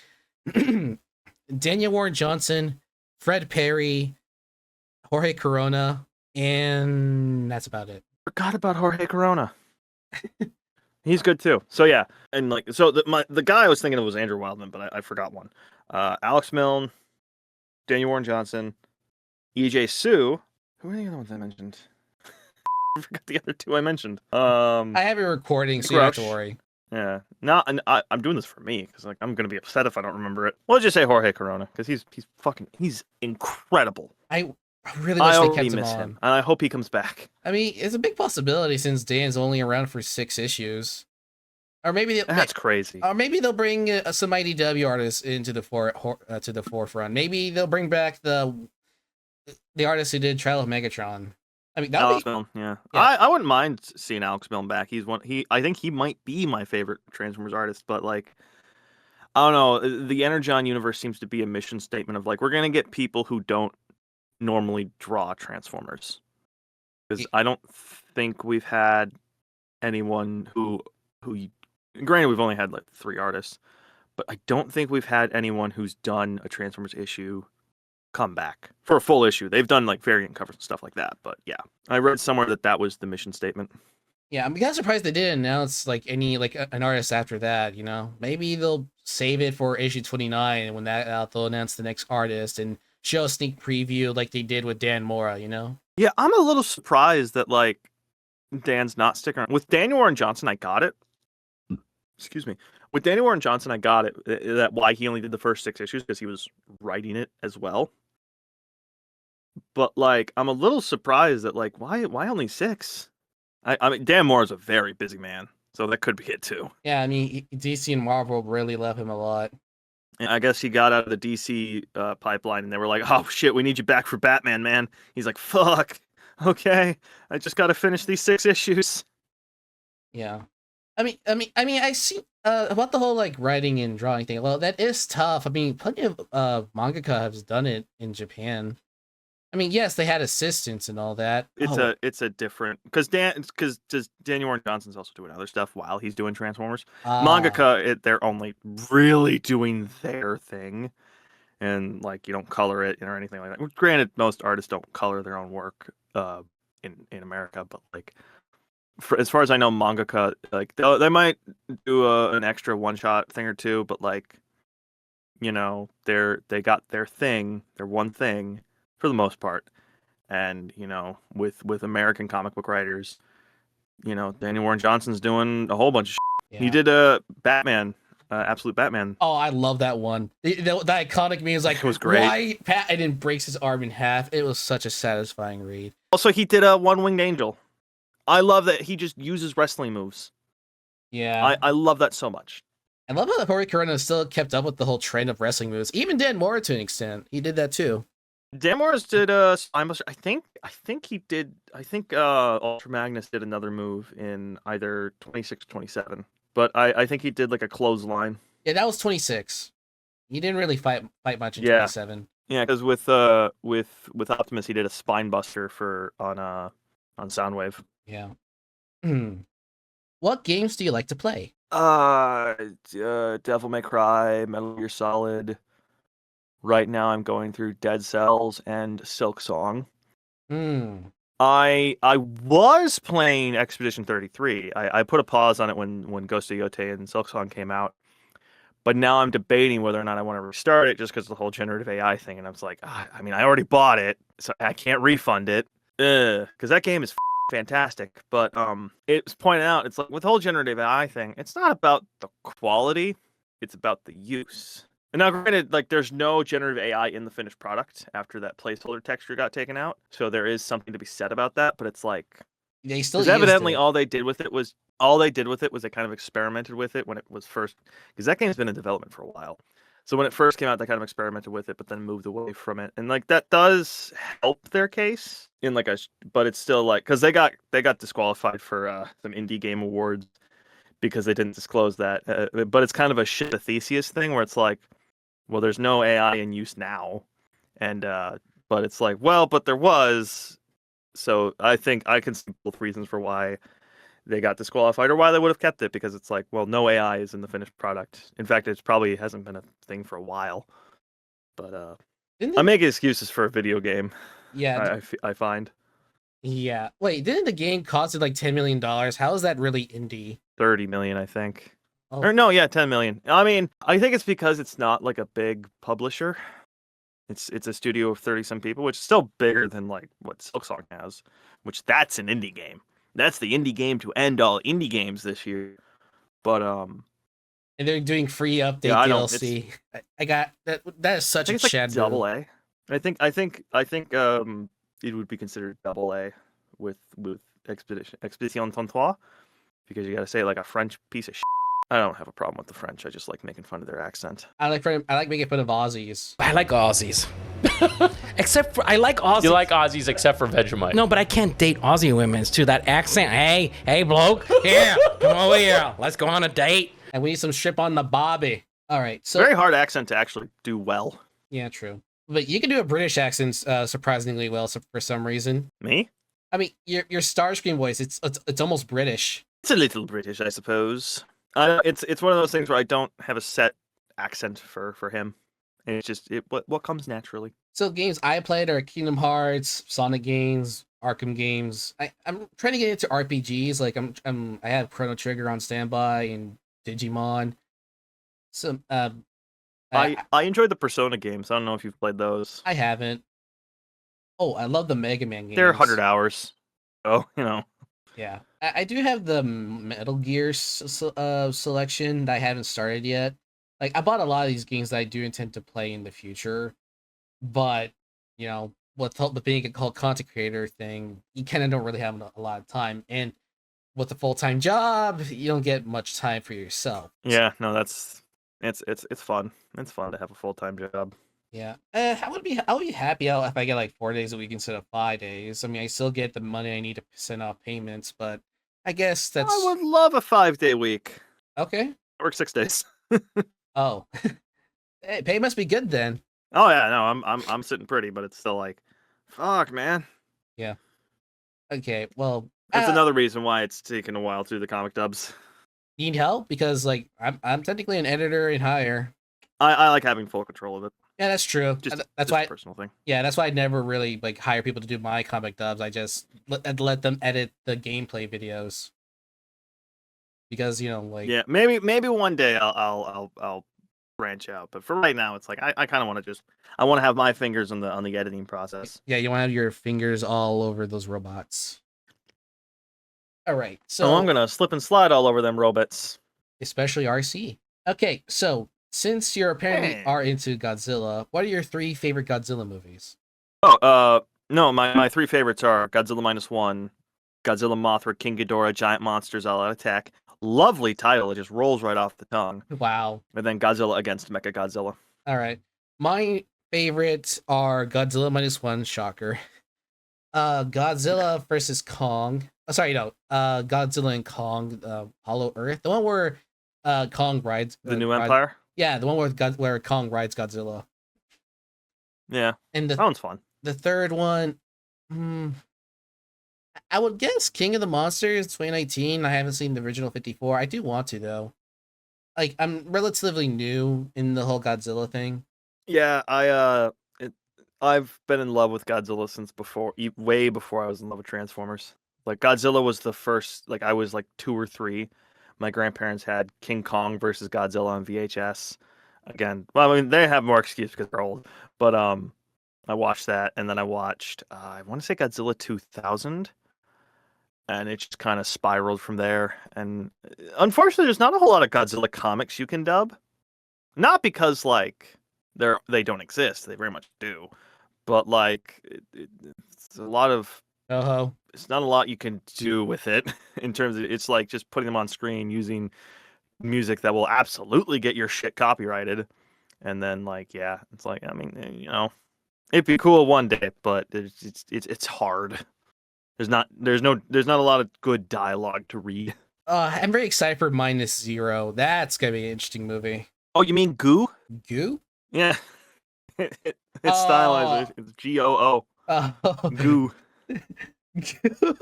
Daniel Warren Johnson, Fred Perry, Jorge Corona, and that's about it. Forgot about Jorge Corona. He's good too. So yeah, and the guy I was thinking of was Andrew Wildman, but I forgot one. Alex Milne, Daniel Warren Johnson, EJ Sue. Who are the other ones I mentioned? I forgot the other 2 I mentioned. I have a recording, so you don't have to worry. Yeah, I'm doing this for me because I'm gonna be upset if I don't remember it. We'll just say Jorge Corona because he's incredible. I really wish they kept miss him on. him, and I hope he comes back. I mean, it's a big possibility since Dan's only around for 6 issues, or maybe That's crazy. Or maybe they'll bring some IDW artists into the forefront. Maybe they'll bring back the artist who did Trial of Megatron. I mean, Alex Milne, yeah. I wouldn't mind seeing Alex Milne back. I think he might be my favorite Transformers artist, but I don't know. The Energon universe seems to be a mission statement of we're gonna get people who don't normally draw Transformers, because I don't think we've had anyone who granted we've only had 3 artists, but I don't think we've had anyone who's done a Transformers issue come back for a full issue. They've done variant covers and stuff like that, but yeah, I read somewhere that was the mission statement. Yeah, I'm kind of surprised they didn't announce an artist after that. Maybe they'll save it for issue 29, and when that out, they'll announce the next artist and show a sneak preview like they did with Dan Mora. Yeah, I'm a little surprised that Dan's not sticking around. With Daniel Warren Johnson, I got it. Excuse me. With Daniel Warren Johnson, I got it. That why he only did the first 6 issues, because he was writing it as well. But I'm a little surprised that why only 6? I mean, Dan Moore is a very busy man, so that could be it too. Yeah, I mean, DC and Marvel really love him a lot. And I guess he got out of the DC pipeline, and they were like, "Oh shit, we need you back for Batman, man." He's like, "Fuck, okay, I just got to finish these 6 issues." Yeah. I see about the whole like writing and drawing thing. Well, that is tough. I mean, plenty of mangaka have done it in Japan. I mean, yes, they had assistants and all that. It's a different because Daniel Warren Johnson's also doing other stuff while he's doing Transformers. Ah, Mangaka, they're only really doing their thing, and like you don't color it or anything like that. Granted, most artists don't color their own work in America, but like as far as I know, mangaka like they might do an extra one shot thing or two, but like you know they got their thing, their one thing for the most part. And you know, with American comic book writers, you know, Daniel Warren Johnson's doing a whole bunch of shit. yeah. He did a Batman, Absolute Batman. Oh, I love that one. The iconic meme is like, It was great. why Patton breaks his arm in half. It was such a satisfying read. Also, he did a One Winged Angel. I love that he just uses wrestling moves. Yeah. I love that so much. I love how Hori Corona still kept up with the whole trend of wrestling moves. Even Dan Mora to an extent. He did that too. Dan Morris did Spinebuster. I think he did. I think Ultra Magnus did another move in either 26 or 27. But I think he did like a clothesline. Yeah, that was 26. He didn't really fight much in Yeah. 27. Yeah, because with Optimus he did a Spinebuster on Soundwave. Yeah. What games do you like to play? Devil May Cry, Metal Gear Solid. Right now I'm going through Dead Cells and Silk Song. I was playing Expedition 33. I put a pause on it when Ghost of Yotei and Silk Song came out. But now I'm debating whether or not I want to restart it just because of the whole generative AI thing. And I was like, I mean, I already bought it, so I can't refund it. Because that game is fantastic. But it was pointed out, it's like with the whole generative AI thing, it's not about the quality, it's about the use. And now, granted, like there's no generative AI in the finished product after that placeholder texture got taken out, so there is something to be said about that. But it's like They still because evidently used it. all they did with it was they kind of experimented with it when it was first, because that game's been in development for a while. So when it first came out, they kind of experimented with it, but then moved away from it, and like that does help their case in like but it's still like because they got disqualified for some indie game awards because they didn't disclose that. But it's kind of a shit the Theseus thing where it's like, well, there's no AI in use now, and but it's like, well, but there was. So I think I can see both reasons for why they got disqualified or why they would have kept it, because it's like, well, no AI is in the finished product. In fact, it probably hasn't been a thing for a while. But I'm making excuses for a video game. Yeah. I find Yeah. Wait, didn't the game cost it like $10 million? How is that really indie? 30 million, I think. Oh. Or no, yeah, 10 million. I mean, I think it's because it's not like a big publisher. It's a studio of 30 some people, which is still bigger than like what Silksong has, which that's an indie game. That's the indie game to end all indie games this year. But And they're doing free update Yeah, I know, DLC. I got that. That is such I a think it's Chad like double A. I think it would be considered double A with Expedition 33, because you got to say it like a French piece of shit. I don't have a problem with the French. I just like making fun of their accent. I like making fun of Aussies. I like Aussies. Except for, I like Aussies. You like Aussies except for Vegemite. No, but I can't date Aussie women. It's too that accent. Hey, bloke. Here, come over here. Let's go on a date. And we need some strip on the bobby. All right. So Very hard accent to actually do well. yeah, true. But you can do a British accent surprisingly well for some reason. Me? I mean, your Starscream voice, it's almost British. It's a little British, I suppose. It's one of those things where I don't have a set accent for him. And it's just what comes naturally. So games I played are Kingdom Hearts, Sonic games, Arkham games. I'm trying to get into RPGs. Like I have Chrono Trigger on standby and Digimon. So I enjoyed the Persona games. I don't know if you've played those. I haven't. Oh, I love the Mega Man games. They're 100 hours. So, you know. Yeah, I do have the Metal Gear selection that I haven't started yet. Like I bought a lot of these games that I do intend to play in the future, but you know, with being a content creator thing, you kind of don't really have a lot of time, and with a full-time job, you don't get much time for yourself. Yeah, no, that's It's fun. It's fun to have a full-time job. Yeah. I would be happy if I get like 4 days a week instead of 5 days. I mean, I still get the money I need to send off payments, but I guess that's I would love a 5-day week. okay. I work 6 days. Oh, hey, pay must be good then. Oh yeah, no, I'm sitting pretty, but it's still like, fuck, man. Okay, well, That's another reason why it's taken a while through the comic dubs. need help because like I'm technically an editor in hire. I like having full control of it. Yeah, that's true. Just That's just why. a personal thing. Yeah, that's why I never really like hire people to do my comic dubs. I just let them edit the gameplay videos because like Yeah, maybe one day I'll branch out, but for right now, it's like I kind of want to I want to have my fingers on the editing process. yeah, you want to have your fingers all over those robots. All right, so So I'm gonna slip and slide all over them robots. especially RC. Okay, so since you're apparently Hey. are into Godzilla, what are your 3 favorite Godzilla movies? Oh, no, my 3 favorites are Godzilla -1, Godzilla Mothra, King Ghidorah, Giant Monsters All Out Attack. Lovely title, it just rolls right off the tongue. Wow. And then Godzilla against Mechagodzilla. All right, my favorites are Godzilla -1, shocker. Godzilla versus Kong. Oh, sorry, no. Godzilla and Kong, Hollow Earth. The one where Kong rides The New rides- Empire. Yeah, the one where Kong rides Godzilla. Yeah, And that one's fun. the third one, I would guess King of the Monsters 2019. I haven't seen the original 54. I do want to though. Like I'm relatively new in the whole Godzilla thing. Yeah, I've been in love with Godzilla since way before I was in love with Transformers. Like Godzilla was the first. Like I was like 2 or 3. My grandparents had King Kong versus Godzilla on VHS. Again, well, I mean they have more excuse because they're old, but I watched that, and then I watched I want to say Godzilla 2000, and it just kind of spiraled from there. And unfortunately, there's not a whole lot of Godzilla comics you can dub. Not because like they don't exist; they very much do. But like it's a lot of Oh, it's not a lot you can do with it in terms of it's like just putting them on screen using music that will absolutely get your shit copyrighted, and then like yeah, it's like I mean it'd be cool one day, but it's hard. There's not a lot of good dialogue to read. I'm very excited for -0. That's gonna be an interesting movie. Oh, you mean Goo? Goo? Yeah, it's stylized. It's GOO. Oh, Goo. Goo.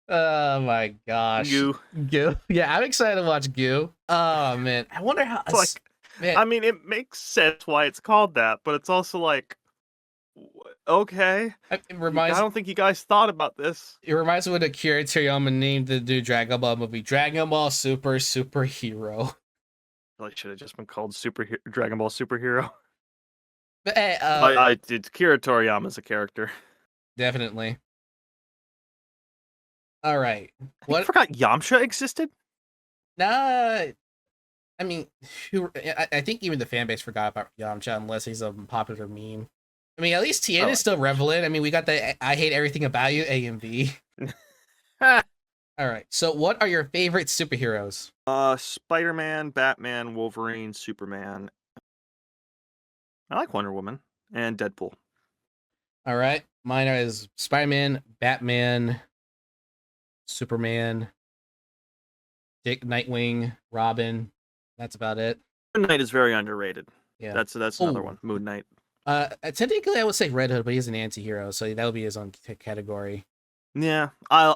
Oh my gosh. Goo. Goo. Yeah, I'm excited to watch Goo. Oh man, I wonder how. It's like, Man, I mean, it makes sense why it's called that, but it's also like, okay. it I reminds don't think you guys thought about this. me when Akira Toriyama named the new Dragon Ball movie Dragon Ball Superhero. Really should have just been called Dragon Ball Superhero. But hey, It's Kira Toriyama's a character. definitely. All right. I forgot Yamcha existed. Nah, I mean, I think even the fan base forgot about Yamcha unless he's a popular meme. I mean, at least Tien is still relevant. I mean, we got the I hate everything about you AMV. All right. So, what are your favorite superheroes? Spider-Man, Batman, Wolverine, Superman. I like Wonder Woman and Deadpool. All right. Mine is Spider-Man, Batman, Superman, Nightwing, Robin. That's about it. Moon Knight is very underrated. Yeah. That's another Ooh. one. Moon Knight. Technically, I would say Red Hood, but he's an anti-hero, so that would be his own category. Yeah, I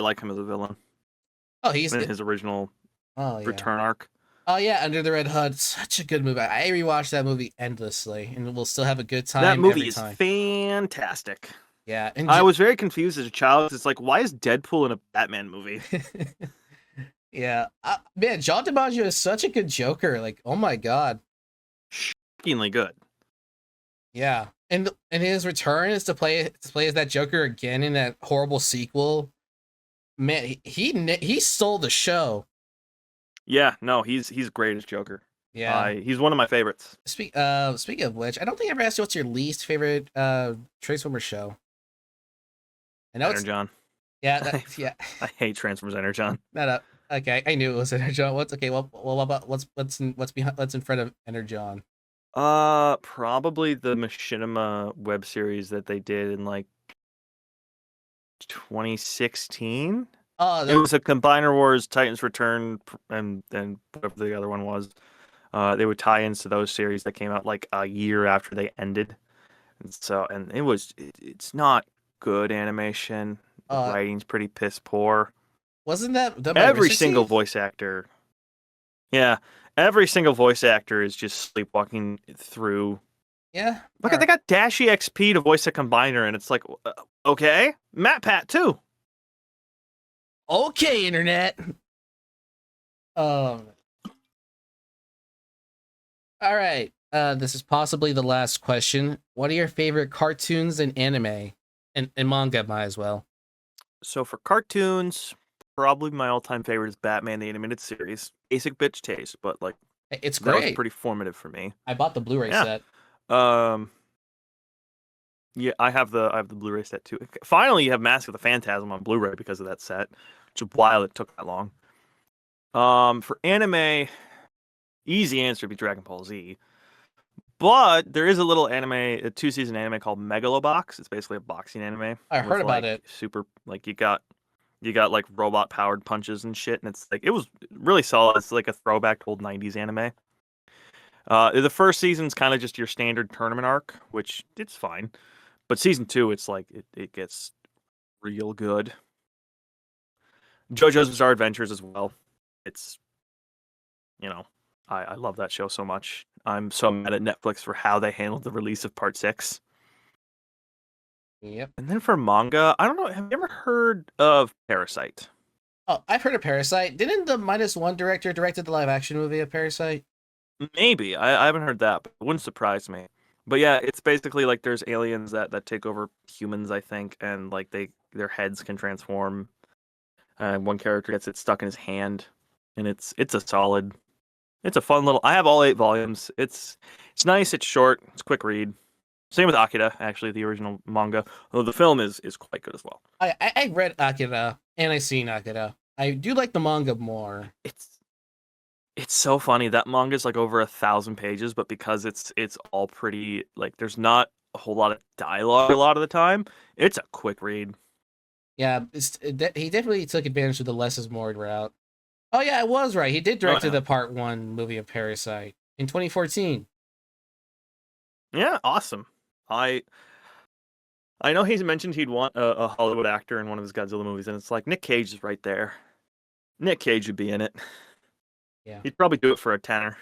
like him as a villain Oh, he's in his original oh yeah. return arc. Oh yeah, Under the Red Hood, such a good movie. I rewatched that movie endlessly, and we'll still have a good time. That movie every is time. fantastic. Yeah, and I was very confused as a child. It's like, why is Deadpool in a Batman movie? yeah, man, John DiMaggio is such a good Joker. Like, oh my god. Shockingly good. Yeah, and his return is to play as that Joker again in that horrible sequel. Man, he stole the show. Yeah, no, he's great as Joker. Yeah. He's one of my favorites. Speaking of which, I don't think I ever asked you what's your least favorite Transformers show. I know Iron it's John. Yeah, that, yeah. I hate Transformers Energon. Not okay. I knew it was Energon. What's okay? Well, what about what's in front of Energon? Probably the Machinima web series that they did in like 2016. Oh, It was a Combiner Wars, Titans Return, and whatever the other one was. They would tie into those series that came out like a year after they ended. And it's not good animation. The uh, writing's pretty piss poor. wasn't that done by Every Rooster single Teeth? voice actor. Yeah, every single voice actor is just sleepwalking through. Yeah. Look at they got Dashi XP to voice a Combiner, and it's like, okay, Matt Pat too. Okay, internet. Um. All right. This is possibly the last question. What are your favorite cartoons and anime and manga? Might as well. So for cartoons, probably my all-time favorite is Batman the Animated Series. Basic bitch taste, but like It's that was great. pretty formative for me. I bought the Blu-ray Yeah. set. Yeah, I have the Blu-ray set too. Finally, you have Mask of the Phantasm on Blu-ray because of that set. Which is wild it took that long. For anime, easy answer would be Dragon Ball Z. But there is a little anime, a 2-season anime called Megalobox. It's basically a boxing anime. I heard with, about like, it. Super, like you got like robot powered punches and shit, and it's like it was really solid. It's like a throwback to old 90s anime. The first season's kind of just your standard tournament arc, which it's fine. But season 2, it's like it gets real good. JoJo's Bizarre Adventures as well. It's, I love that show so much. I'm so mad at Netflix for how they handled the release of part 6. Yep. And then for manga, I don't know. Have you ever heard of Parasite? Oh, I've heard of Parasite. Didn't the -1 director directed the live-action movie of Parasite? Maybe. I haven't heard that, but it wouldn't surprise me. But yeah, it's basically like there's aliens that take over humans, I think, and like their heads can transform. One character gets it stuck in his hand, and it's a fun little. I have all 8 volumes. It's nice. It's short. It's a quick read. Same with Akira, actually, the original manga. Although the film is quite good as well. I read Akira and I seen Akira. I do like the manga more. It's so funny. That manga is like over 1,000 pages, but because it's all pretty, like there's not a whole lot of dialogue a lot of the time. It's a quick read. Yeah, he definitely took advantage of the less is more route. Oh yeah, I was right. He did direct the part 1 movie of Parasite in 2014. Yeah, awesome. I know he's mentioned he'd want a Hollywood actor in one of his Godzilla movies, and it's like Nick Cage is right there. Nick Cage would be in it. Yeah. He'd probably do it for a tenner.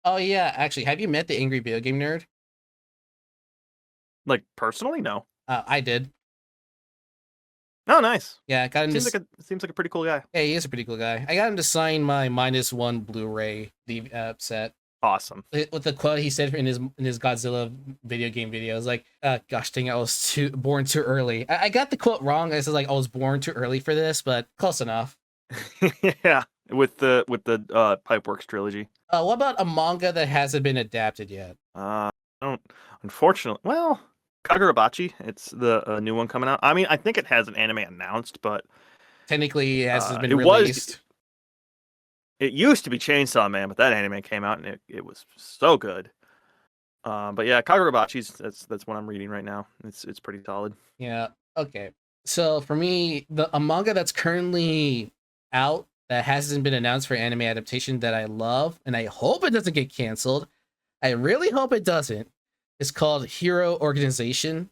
Oh yeah, actually, have you met the Angry Video Game Nerd? Like personally, no. I did. Oh, nice. Yeah, I got him. Seems like a pretty cool guy. Yeah, he is a pretty cool guy. I got him to sign my -1 Blu-ray set. Awesome. With the quote he said in his Godzilla video game videos, like, "Gosh dang, I was born too early." I got the quote wrong. I said like I was born too early for this, but close enough. Yeah, with the Pipeworks trilogy. What about a manga that hasn't been adapted yet? I don't. Unfortunately, well, Kagurabachi. It's the new one coming out. I mean, I think it has an anime announced, but technically it hasn't been it released. It used to be Chainsaw Man, but that anime came out and it was so good. But yeah, Kagurabachi's that's what I'm reading right now. It's pretty solid. Yeah. Okay. So for me, a manga that's currently out that hasn't been announced for anime adaptation that I love, and I hope it doesn't get canceled. I really hope it doesn't. It's called Hero Organization.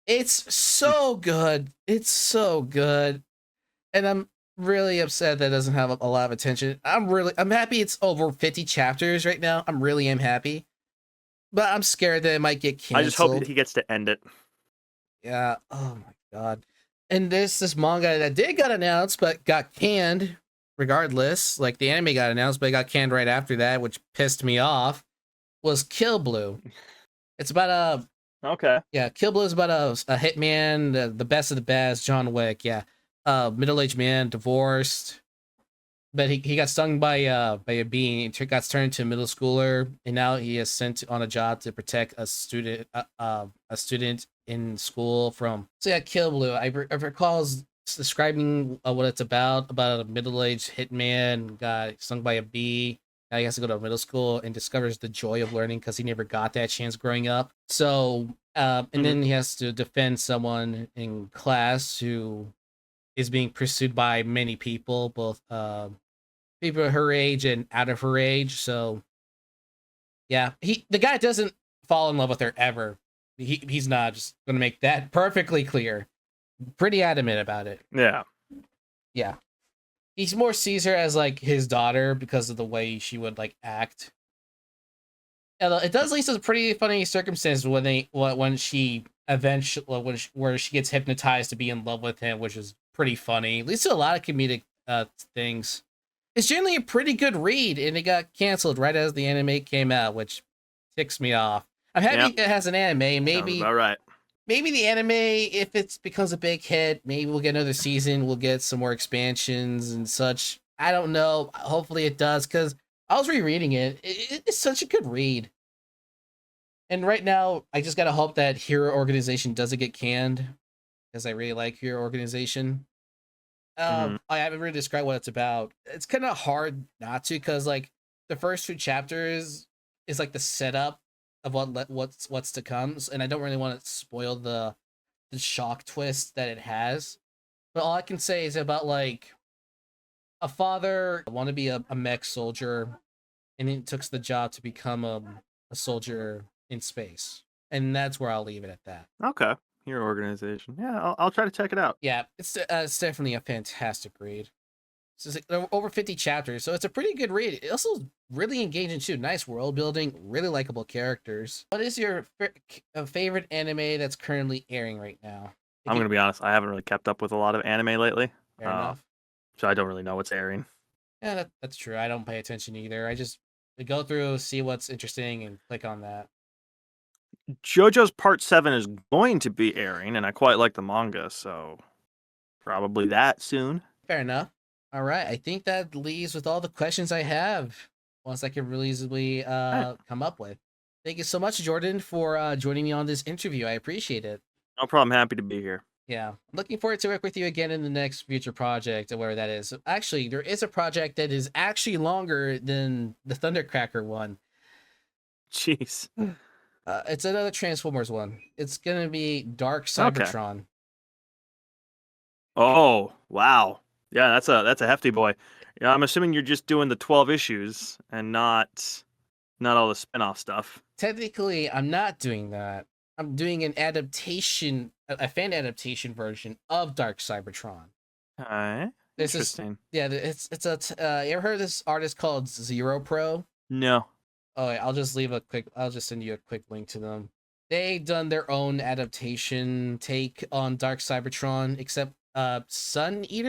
It's so good. It's so good. And I'm really upset that it doesn't have a lot of attention. I'm happy it's over 50 chapters right now. I'm really am happy. But I'm scared that it might get canceled. I just hope he gets to end it. Yeah. Oh my god. And there's this manga that did got announced but got canned regardless. Like the anime got announced but it got canned right after that, which pissed me off. Was Kill Blue. It's about Okay. Yeah, Kill Blue is about a hitman, the best of the best, John Wick. Yeah, middle-aged man, divorced, but he got stung by a bee. Got turned into a middle schooler, and now he is sent on a job to protect a student in school from. So yeah, Kill Blue. I recall describing what it's about a middle-aged hitman got stung by a bee. Now he has to go to middle school and discovers the joy of learning because he never got that chance growing up. So, and then he has to defend someone in class who is being pursued by many people, both people her age and out of her age. So, yeah, the guy doesn't fall in love with her ever. He's not, just gonna make that perfectly clear. Pretty adamant about it. Yeah. Yeah. He's more sees her as like his daughter because of the way she would like act. And it does lead to some pretty funny circumstances when she eventually where she gets hypnotized to be in love with him, which is pretty funny. Leads to a lot of comedic things. It's generally a pretty good read, and it got canceled right as the anime came out, which ticks me off. I'm happy it has an anime. Maybe All right. Maybe the anime, if it becomes a big hit, maybe we'll get another season. We'll get some more expansions and such. I don't know. Hopefully it does, because I was rereading it. It's such a good read. And right now, I just gotta hope that Hero Organization doesn't get canned, because I really like Hero Organization. I haven't really described what it's about. It's kind of hard not to, because like the first 2 chapters is like the setup of what's to come, and I don't really want to spoil the shock twist that it has. But all I can say is about like a father want to be a mech soldier, and he took the job to become a soldier in space, and that's where I'll leave it at that. Okay. Your organization. Yeah, I'll try to check it out. Yeah, it's definitely a fantastic read. So it's like over 50 chapters, so it's a pretty good read. It also really engaging too. Nice world building, really likable characters. What is your favorite anime that's currently airing right now? I'm gonna be honest. I haven't really kept up with a lot of anime lately, Fair enough. so I don't really know what's airing. Yeah, that's true. I don't pay attention either. I just go through, see what's interesting, and click on that. JoJo's Part 7 is going to be airing, and I quite like the manga, so probably that soon. Fair enough. All right, I think that leaves with all the questions I have. Once I can reasonably come up with. Thank you so much, Jordan, for joining me on this interview. I appreciate it. No problem. Happy to be here. Yeah, looking forward to work with you again in the next future project, or whatever that is. Actually, there is a project that is actually longer than the Thundercracker one. Jeez. It's another Transformers one. It's gonna be Dark Cybertron. Oh, wow. Yeah, that's a hefty boy. Yeah, I'm assuming you're just doing the 12 issues and not all the spin-off stuff. Technically, I'm not doing that. I'm doing an adaptation, a fan adaptation version of Dark Cybertron. Okay. This Interesting. It's you ever heard of this artist called Zero Pro? No. Oh, I'll just send you a quick link to them. They done their own adaptation take on Dark Cybertron, except Sunstreaker,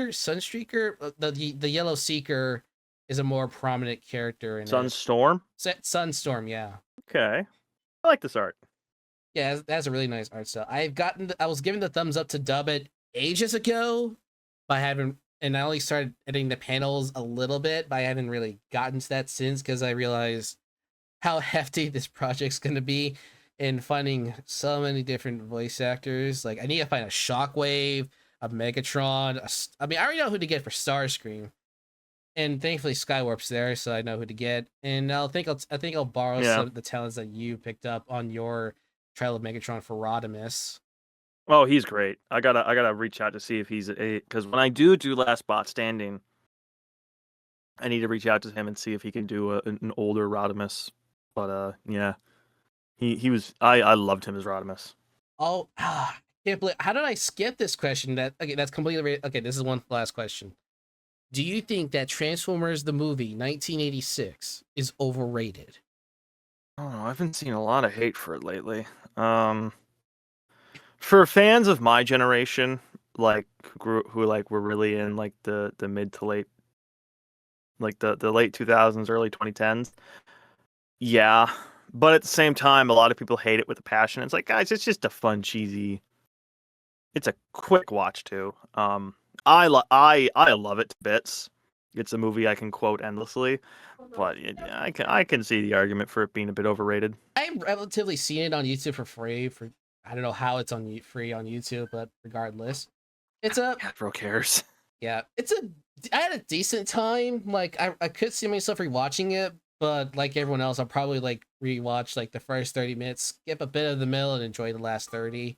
the Yellow Seeker is a more prominent character in Sunstorm? Sunstorm, yeah. Okay. I like this art. Yeah, that's a really nice art style. I was given the thumbs up to dub it ages ago, but I haven't, and I only started editing the panels a little bit, but I haven't really gotten to that since, because I realized how hefty this project's gonna be, and finding so many different voice actors. Like, I need to find a Shockwave, a Megatron. I mean, I already know who to get for Starscream, and thankfully Skywarp's there, so I know who to get. And I think I'll borrow some of the talents that you picked up on your trial of Megatron for Rodimus. Oh, he's great. I gotta reach out to see if he's because when I do Last Bot Standing, I need to reach out to him and see if he can do an older Rodimus. But yeah, he was. I loved him as Rodimus. Oh, can't believe, how did I skip this question? That's completely okay. This is one last question. Do you think that Transformers the movie 1986 is overrated? I don't know. I've been seeing a lot of hate for it lately. For fans of my generation, like who like were really in like the mid to late, like the late 2000s, early 2010s. Yeah, but at the same time, a lot of people hate it with a passion. It's like, guys, it's just a fun, cheesy. It's a quick watch too. I love it to bits. It's a movie I can quote endlessly, but I can see the argument for it being a bit overrated. I've relatively seen it on YouTube for free for I don't know how it's on free on YouTube, but regardless, it's a Bro cares. yeah, it's a. I had a decent time. Like I could see myself rewatching it, but like everyone else, I'll probably like rewatch like the first 30 minutes, skip a bit of the middle, and enjoy the last 30.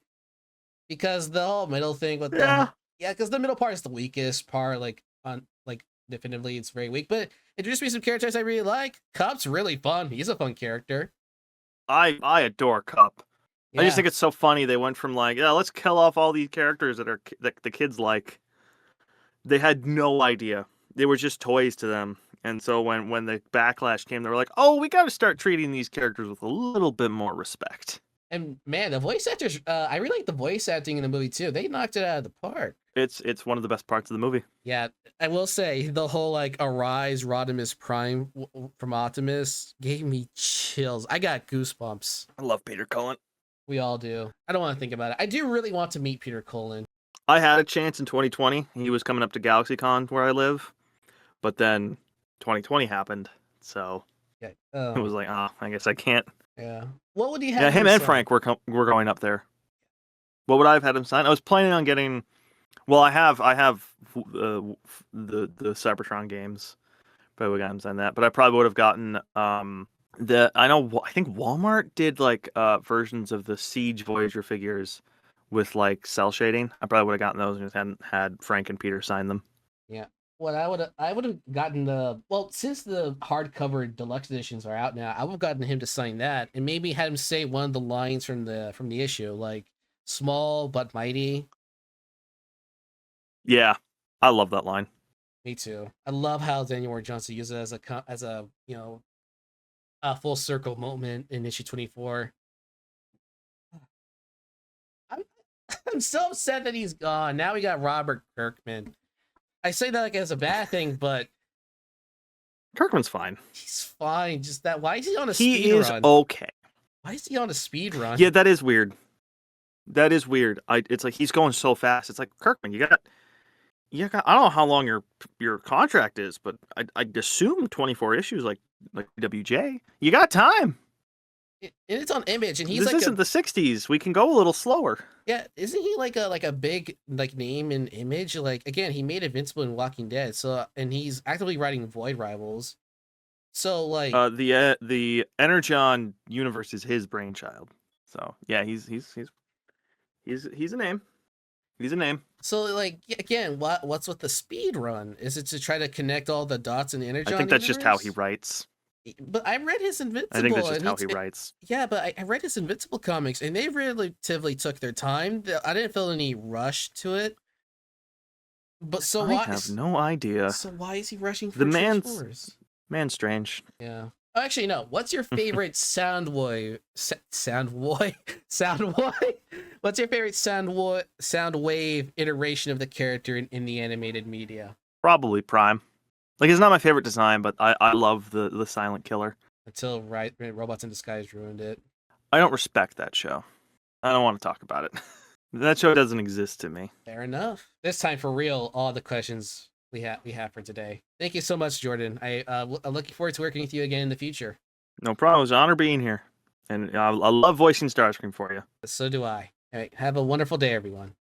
Because the whole middle thing with Yeah. because the middle part is the weakest part. Like on like definitively, it's very weak. But introduced me some characters I really like. Cup's really fun. He's a fun character. I adore Cup. I Yeah. just think it's so funny. They went from like, yeah, let's kill off all these characters that the kids like. They had no idea. They were just toys to them. And so when the backlash came, they were like, oh, we got to start treating these characters with a little bit more respect. And man, the voice actors, I really like the voice acting in the movie too. They knocked it out of the park. It's one of the best parts of the movie. Yeah, I will say the whole like Arise Rodimus Prime from Optimus gave me chills. I got goosebumps. I love Peter Cullen. We all do. I don't want to think about it. I do really want to meet Peter Cullen. I had a chance in 2020. He was coming up to GalaxyCon where I live, but then 2020 happened, so Yeah. it was like, I guess I can't. Yeah. What would he have? Yeah, him him and sign? Frank were going up there. What would I have had him sign? I was planning on getting. Well, I have the Cybertron games. Probably would have got him sign that, but I probably would have gotten I think Walmart did like versions of the Siege Voyager figures with like cell shading. I probably would have gotten those and just hadn't had Frank and Peter sign them. Yeah. What I would have gotten since the hardcover deluxe editions are out now, I would have gotten him to sign that and maybe had him say one of the lines from the issue, like small but mighty. Yeah, I love that line. Me too. I love how Daniel Ward Johnson uses it as a a full circle moment in issue 24. I'm so upset that he's gone. Now we got Robert Kirkman. I say that like as a bad thing, but Kirkman's fine. he's fine. Just that. Why is he on a He speed is run? okay. Why is he on a speed run? Yeah, that is weird. That is weird. It's like he's going so fast. It's like, Kirkman, you got. I don't know how long your contract is, but I'd assume 24 issues like WJ. You got time. And it's on Image, and he's This like isn't the 60s. We can go a little slower. yeah. Isn't he like a big like name in Image? Like again, he made Invincible in Walking Dead. So and he's actively writing Void Rivals. So like The Energon universe is his brainchild. So yeah, he's a name. He's a name. So like again, what's with the speed run? Is it to try to connect all the dots in the Energon? I think that's just how he universe? writes. But I read his Invincible. I think that's just and how he writes. Yeah, but I read his Invincible comics, and they relatively took their time. I didn't feel any rush to it. But so I why? have no idea. So why is he rushing for The man's Transformers? strange. Yeah. Oh, actually, no. What's your favorite sound wave? Sound wave? What's your favorite sound wave iteration of the character in the animated media? Probably Prime. Like, it's not my favorite design, but I love the Silent Killer. Until Robots in Disguise ruined it. I don't respect that show. I don't want to talk about it. That show doesn't exist to me. Fair enough. This time for real, all the questions we have for today. Thank you so much, Jordan. I'm looking forward to working with you again in the future. No problem. It was an honor being here. And I love voicing Starscream for you. So do I. All right, have a wonderful day, everyone.